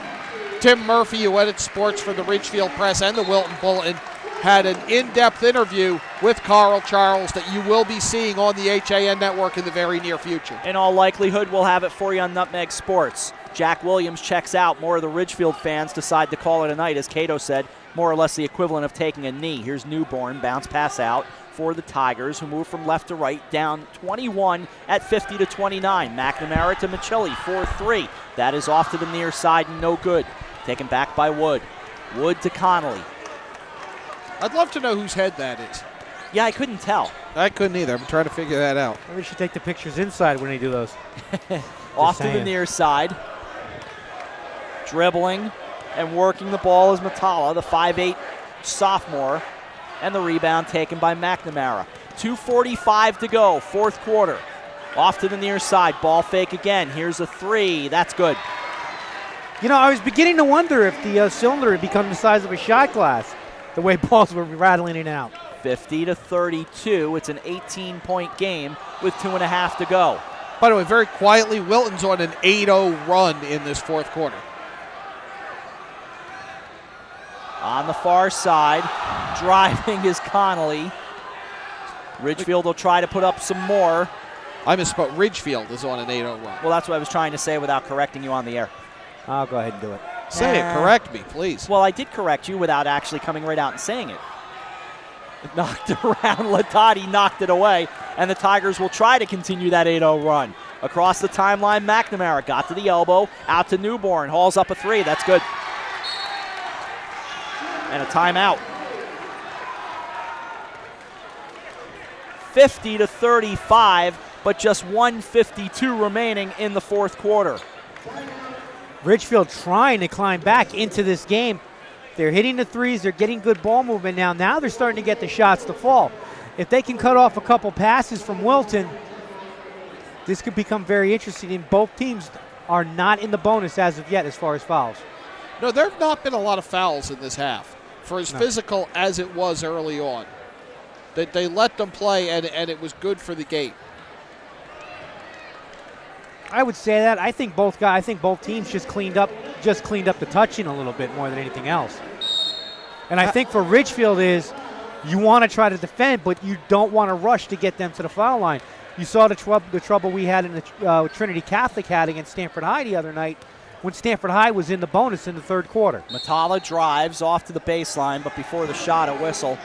Speaker 3: Tim Murphy, who edits sports for the Ridgefield Press and the Wilton Bulletin. had an in-depth interview with Carl Charles that you will be seeing on the HAN network in the very near future.
Speaker 2: In all likelihood, we'll have it for you on Nutmeg Sports. Jack Williams checks out. More of the Ridgefield fans decide to call it a night, as Cato said, more or less the equivalent of taking a knee. Here's Newborn, bounce pass out for the Tigers, who move from left to right, down 21 at 50-29. McNamara to Michelli, 4-3. That is off to the near side and no good. Taken back by Wood. Wood to Connolly.
Speaker 3: I'd love to know whose head that is.
Speaker 2: Yeah, I couldn't tell.
Speaker 3: I couldn't either. I'm trying to figure that out.
Speaker 10: Maybe we should take the pictures inside when they do those.
Speaker 2: Off to the near side. Dribbling and working the ball is Matala, the 5'8 sophomore. And the rebound taken by McNamara. 2:45 to go, fourth quarter. Off to the near side, ball fake again. Here's a three, that's good.
Speaker 10: You know, I was beginning to wonder if the cylinder had become the size of a shot glass, the way balls were rattling in and out.
Speaker 2: 50-32, it's an 18-point game with 2.5 to go.
Speaker 3: By the way, very quietly, Wilton's on an 8-0 run in this fourth quarter.
Speaker 2: On the far side, driving is Connolly. Ridgefield will try to put up some more.
Speaker 3: I misspoke. Ridgefield is on an 8-0 run.
Speaker 2: Well, that's what I was trying to say without correcting you on the air.
Speaker 10: I'll go ahead and do it.
Speaker 3: Say it. Correct me, please.
Speaker 2: Well, I did correct you without actually coming right out and saying it. Knocked around. Latati knocked it away, and the Tigers will try to continue that 8-0 run. Across the timeline, McNamara got to the elbow, out to Newborn, hauls up a three. That's good. And a timeout. 50-35, but just 1:52 remaining in the fourth quarter.
Speaker 10: Ridgefield trying to climb back into this game. They're hitting the threes. They're getting good ball movement now. Now they're starting to get the shots to fall. If they can cut off a couple passes from Wilton, this could become very interesting. And both teams are not in the bonus as of yet as far as fouls.
Speaker 3: No, there have not been a lot of fouls in this half. For as physical as it was early on, that they let them play, and it was good for the game.
Speaker 10: I would say that. I think both teams just cleaned up the touching a little bit more than anything else. And I think for Ridgefield is you want to try to defend, but you don't want to rush to get them to the foul line. You saw the trouble we had in the Trinity Catholic had against Stanford High the other night, when Stanford High was in the bonus in the third quarter.
Speaker 2: Matala drives off to the baseline, but before the shot, a whistle.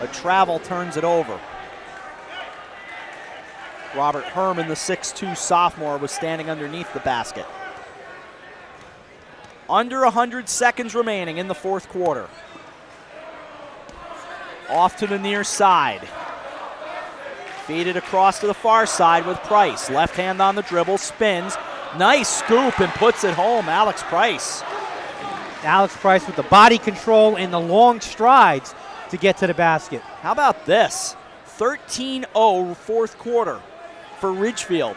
Speaker 2: A travel turns it over. Robert Herman, the 6'2 sophomore, was standing underneath the basket. Under 100 seconds remaining in the fourth quarter. Off to the near side. Feed it across to the far side with Price. Left hand on the dribble, spins. Nice scoop and puts it home, Alex Price.
Speaker 10: Alex Price with the body control and the long strides to get to the basket.
Speaker 2: How about this? 13-0 fourth quarter for Ridgefield.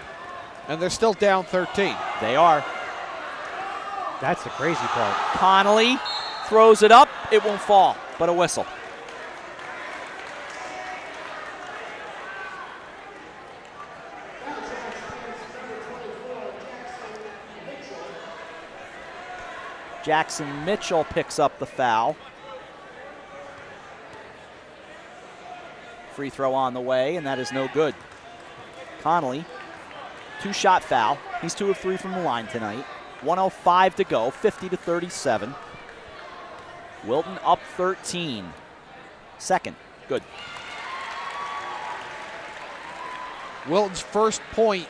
Speaker 3: And they're still down 13.
Speaker 2: They are.
Speaker 10: That's the crazy part.
Speaker 2: Connolly throws it up. It won't fall, but a whistle. Jackson Mitchell picks up the foul. Free throw on the way, and that is no good. Connolly, two-shot foul. He's 2 of 3 from the line tonight. 1:05 to go, 50-37. Wilton up 13. Second, good.
Speaker 3: Wilton's first point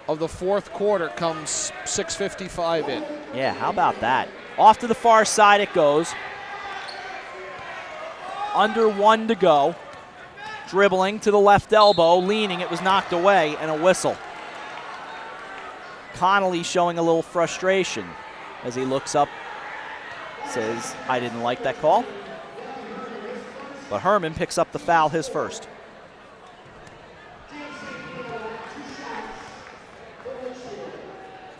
Speaker 3: of the fourth quarter comes 6:55 in.
Speaker 2: Yeah, how about that? Off to the far side it goes. Under 1 to go. Dribbling to the left elbow, leaning, it was knocked away, and a whistle. Connolly showing a little frustration as he looks up, says, I didn't like that call. But Herman picks up the foul, his first.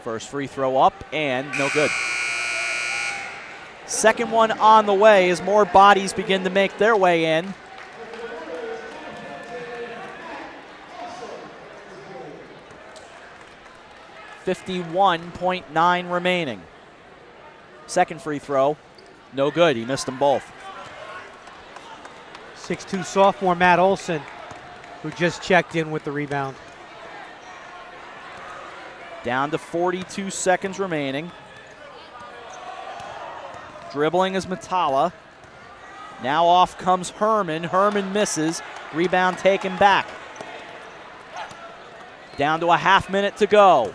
Speaker 2: First free throw up, and no good. Second one on the way as more bodies begin to make their way in. .9 remaining. Second free throw, no good. He missed them both.
Speaker 10: 6'2" sophomore Matt Olson, who just checked in with the rebound.
Speaker 2: Down to 42 seconds remaining. Dribbling is Matala. Now off comes Herman. Herman misses. Rebound taken back. Down to a half minute to go.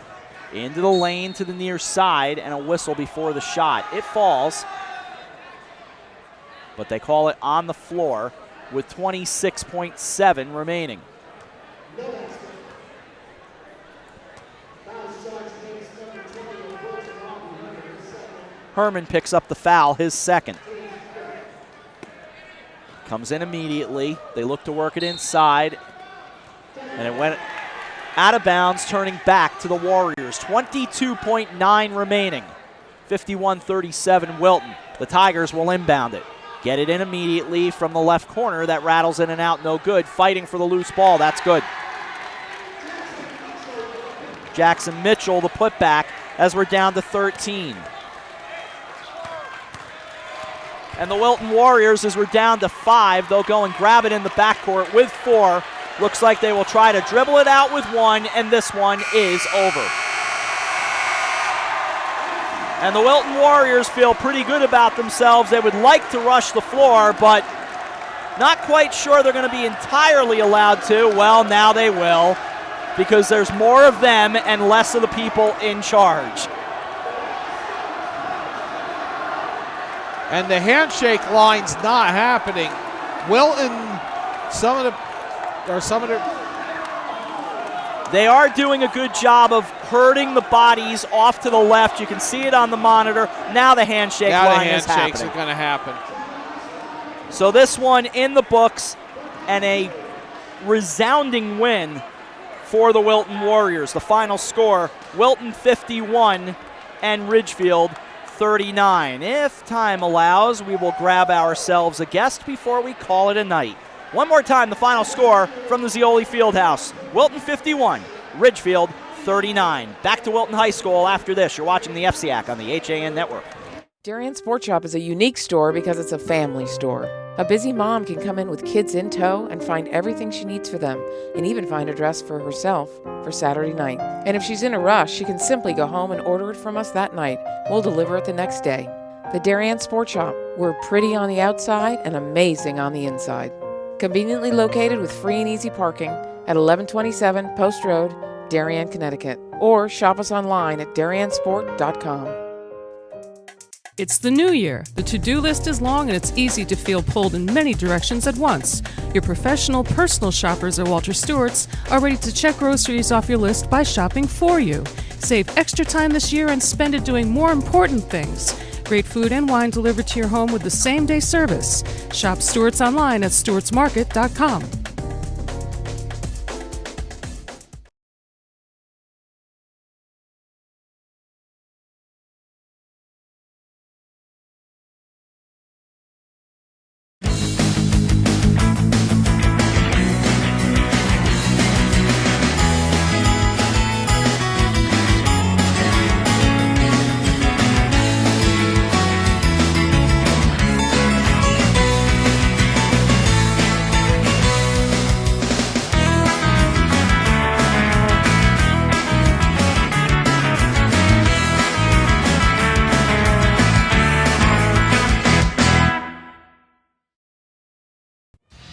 Speaker 2: Into the lane to the near side, and a whistle before the shot. It falls, but they call it on the floor with 26.7 remaining. Herman picks up the foul, his second. Comes in immediately. They look to work it inside, and it went out of bounds, turning back to the Warriors. 22.9 remaining. 51-37 Wilton. The Tigers will inbound it. Get it in immediately from the left corner. That rattles in and out, no good. Fighting for the loose ball, that's good. Jackson Mitchell, the putback, as we're down to 13. And the Wilton Warriors, as we're down to 5, they'll go and grab it in the backcourt with 4. Looks like they will try to dribble it out with 1, and this one is over. And the Wilton Warriors feel pretty good about themselves. They would like to rush the floor, but not quite sure they're going to be entirely allowed to. Well, now they will, because there's more of them and less of the people in charge.
Speaker 3: And the handshake line's not happening. Wilton,
Speaker 2: they are doing a good job of herding the bodies off to the left. You can see it on the monitor. Now the handshake line is happening.
Speaker 3: Now the handshakes are going to happen.
Speaker 2: So this one in the books, and a resounding win for the Wilton Warriors. The final score, Wilton 51 and Ridgefield 39. If time allows, we will grab ourselves a guest before we call it a night. One more time, the final score from the Zeoli Fieldhouse. Wilton 51, Ridgefield 39. Back to Wilton High School after this. You're watching the FCIAC on the HAN Network.
Speaker 5: Darien Sport Shop is a unique store because it's a family store. A busy mom can come in with kids in tow and find everything she needs for them, and even find a dress for herself for Saturday night. And if she's in a rush, she can simply go home and order it from us that night. We'll deliver it the next day. The Darien Sport Shop. We're pretty on the outside and amazing on the inside. Conveniently located with free and easy parking at 1127 Post Road, Darien, Connecticut. Or shop us online at dariensport.com.
Speaker 11: It's the new year. The to-do list is long and it's easy to feel pulled in many directions at once. Your professional, personal shoppers at Walter Stewart's are ready to check groceries off your list by shopping for you. Save extra time this year and spend it doing more important things. Great food and wine delivered to your home with the same-day service. Shop Stewart's online at stewartsmarket.com.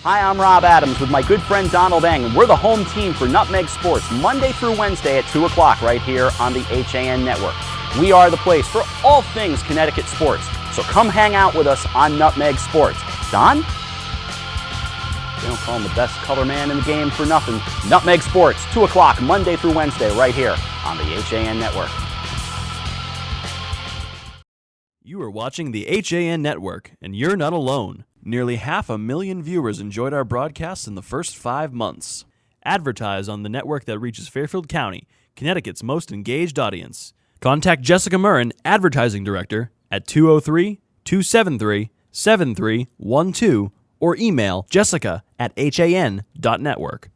Speaker 2: Hi, I'm Rob Adams with my good friend Donald Eng, and we're the home team for Nutmeg Sports, Monday through Wednesday at 2 o'clock right here on the HAN Network. We are the place for all things Connecticut sports, so come hang out with us on Nutmeg Sports. Don? They don't call him the best color man in the game for nothing. Nutmeg Sports, 2 o'clock Monday through Wednesday right here on the HAN Network.
Speaker 9: You are watching the HAN Network, and you're not alone. Nearly 500,000 viewers enjoyed our broadcasts in the first 5 months. Advertise on the network that reaches Fairfield County, Connecticut's most engaged audience. Contact Jessica Murrin, Advertising Director, at 203-273-7312 or email jessica@han.network.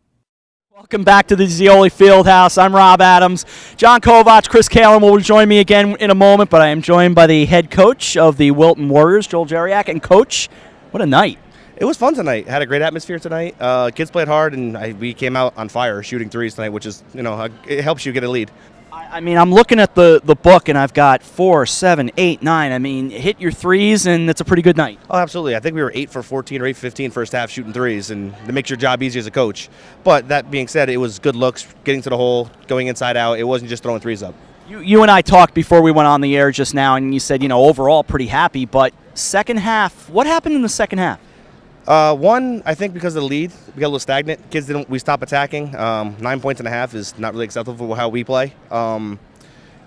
Speaker 2: Welcome back to the Zeoli Fieldhouse. I'm Rob Adams. John Kovach, Chris Kalin will join me again in a moment, but I am joined by the head coach of the Wilton Warriors, Joel Jeriak. And Coach, what a night.
Speaker 13: It was fun tonight. Had a great atmosphere tonight. Kids played hard, and we came out on fire shooting threes tonight, which is, it helps you get a lead.
Speaker 2: I mean, I'm looking at the book, and I've got 4, 7, 8, 9. I mean, hit your threes, and it's a pretty good night.
Speaker 13: Oh, absolutely. I think we were 8 for 14 or 8 for 15 first half shooting threes, and it makes your job easy as a coach. But that being said, it was good looks, getting to the hole, going inside out. It wasn't just throwing threes up.
Speaker 2: You and I talked before we went on the air just now, and you said, overall pretty happy. But second half, what happened in the second half?
Speaker 13: One, I think because of the lead, we got a little stagnant. We stopped attacking. 9 points and a half is not really acceptable for how we play. And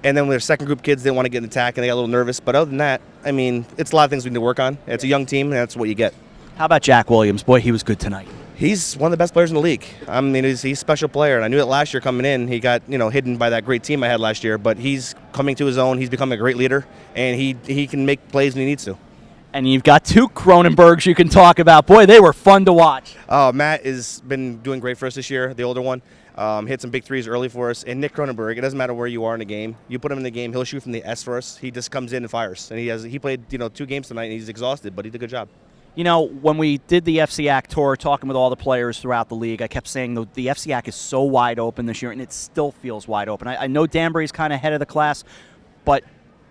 Speaker 13: then their second group kids didn't want to get an attack, and they got a little nervous. But other than that, I mean, it's a lot of things we need to work on. It's a young team, and that's what you get.
Speaker 2: How about Jack Williams? Boy, he was good tonight.
Speaker 13: He's one of the best players in the league. I mean, he's a special player, and I knew that last year coming in, he got hidden by that great team I had last year. But he's coming to his own. He's becoming a great leader, and he can make plays when he needs to.
Speaker 2: And you've got 2 Cronenbergs you can talk about. Boy, they were fun to watch.
Speaker 13: Matt has been doing great for us this year, the older one. Hit some big threes early for us. And Nick Cronenberg, it doesn't matter where you are in the game. You put him in the game, he'll shoot from the S for us. He just comes in and fires. And he played 2 games tonight, and he's exhausted, but he did a good job.
Speaker 2: When we did the FCIAC tour, talking with all the players throughout the league, I kept saying the FCIAC is so wide open this year, and it still feels wide open. I know Danbury's kind of head of the class, but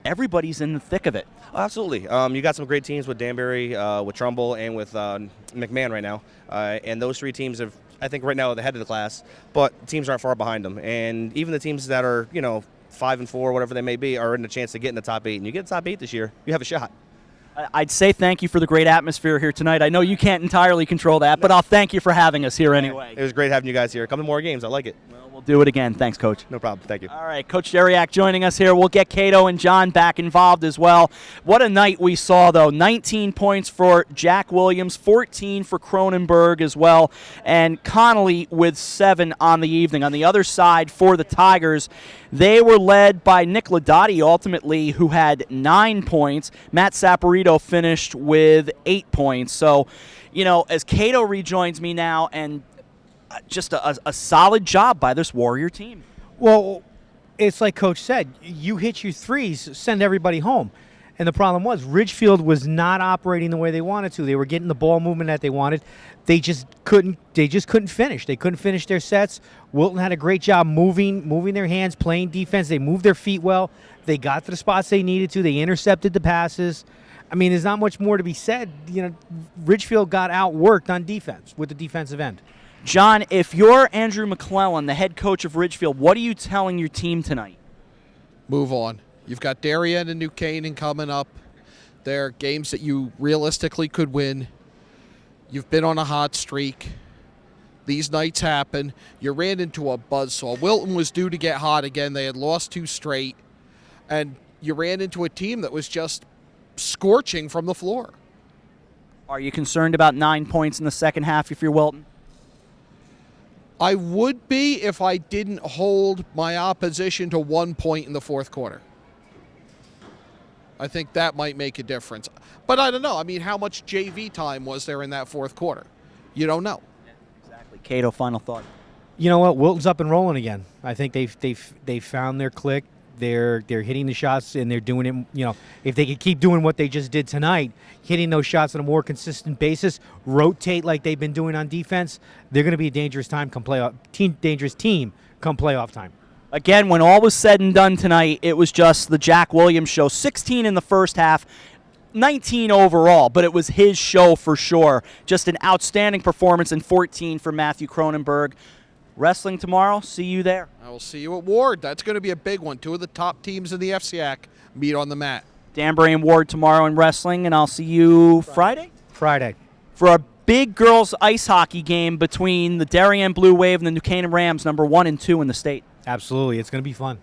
Speaker 2: everybody's in the thick of it.
Speaker 13: Absolutely. You got some great teams with Danbury, with Trumbull, and with McMahon right now. And those 3 teams have, I think, right now are the head of the class, but teams aren't far behind them. And even the teams that are, 5 and 4, whatever they may be, are in the chance to get in the top 8. And you get the top 8 this year, you have a shot.
Speaker 2: I'd say thank you for the great atmosphere here tonight. I know you can't entirely control that, but I'll thank you for having us here anyway.
Speaker 13: It was great having you guys here. Come to more games. I like it.
Speaker 2: We'll do it again. Thanks, Coach.
Speaker 13: No problem. Thank you.
Speaker 2: All right, Coach Jeriak joining us here. We'll get Cato and John back involved as well. What a night we saw, though. 19 points for Jack Williams, 14 for Cronenberg as well, and Connolly with 7 on the evening. On the other side for the Tigers, they were led by Nick Ladotti, ultimately, who had 9 points. Matt Saporito finished with 8 points. So, as Cato rejoins me now, and just a solid job by this Warrior team.
Speaker 10: Well, it's like Coach said, you hit your threes, send everybody home. And the problem was Ridgefield was not operating the way they wanted to. They were getting the ball movement that they wanted. They just couldn't finish. They couldn't finish their sets. Wilton had a great job moving their hands, playing defense. They moved their feet well. They got to the spots they needed to. They intercepted the passes. I mean, there's not much more to be said. Ridgefield got outworked on defense with the defensive end.
Speaker 2: John, if you're Andrew McClellan, the head coach of Ridgefield, what are you telling your team tonight?
Speaker 3: Move on. You've got Darien and New Canaan coming up. They're games that you realistically could win. You've been on a hot streak. These nights happen. You ran into a buzzsaw. Wilton was due to get hot again. They had lost 2 straight. And you ran into a team that was just scorching from the floor.
Speaker 2: Are you concerned about 9 points in the second half if you're Wilton?
Speaker 3: I would be if I didn't hold my opposition to 1 point in the fourth quarter. I think that might make a difference. But I don't know. I mean, how much JV time was there in that fourth quarter? You don't know.
Speaker 2: Yeah, exactly. Cato, final thought.
Speaker 10: You know what? Wilton's up and rolling again. I think they've found their click. They're hitting the shots, and they're doing it. If they could keep doing what they just did tonight, hitting those shots on a more consistent basis, rotate like they've been doing on defense, they're going to be a dangerous team come playoff time.
Speaker 2: Again, when all was said and done tonight, it was just the Jack Williams show. 16 in the first half, 19 overall, but it was his show for sure. Just an outstanding performance, and 14 for Matthew Cronenberg. Wrestling tomorrow, see you there.
Speaker 3: I will see you at Ward. That's going to be a big one. 2 of the top teams in the FCIAC meet on the mat.
Speaker 2: Danbury and Ward tomorrow in wrestling, and I'll see you Friday?
Speaker 10: Friday.
Speaker 2: For a big girls ice hockey game between the Darien Blue Wave and the New Canaan Rams, number 1 and 2 in the state.
Speaker 10: Absolutely. It's going to be fun.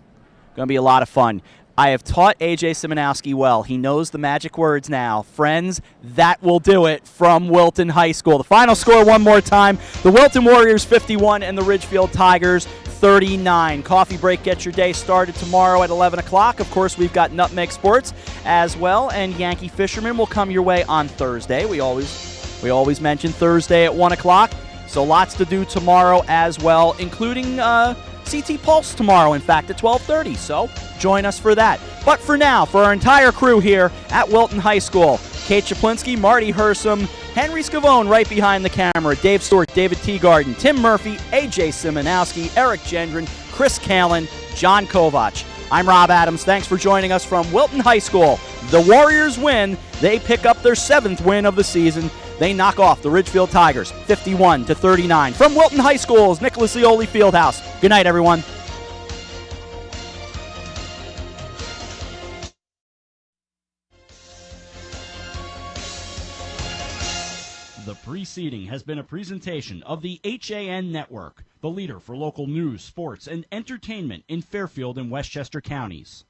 Speaker 2: Going to be a lot of fun. I have taught A.J. Simonowski well. He knows the magic words now. Friends, that will do it from Wilton High School. The final score one more time. The Wilton Warriors 51 and the Ridgefield Tigers 39. Coffee break gets your day started tomorrow at 11 o'clock. Of course, we've got Nutmeg Sports as well, and Yankee Fisherman will come your way on Thursday. We always mention Thursday at 1 o'clock. So lots to do tomorrow as well, including CT Pulse tomorrow, in fact, at 12:30. So join us for that. But for now, for our entire crew here at Wilton High School, Kate Chaplinsky, Marty Hersom, Henry Scavone right behind the camera. Dave Stewart, David Teagarden, Tim Murphy, AJ Simonowski, Eric Gendron, Chris Callan, John Kovach. I'm Rob Adams. Thanks for joining us from Wilton High School. The Warriors win. They pick up their 7th win of the season. They knock off the Ridgefield Tigers 51-39. From Wilton High School's Nicholas Eoli Fieldhouse. Good night, everyone.
Speaker 1: The preceding has been a presentation of the HAN Network, the leader for local news, sports, and entertainment in Fairfield and Westchester counties.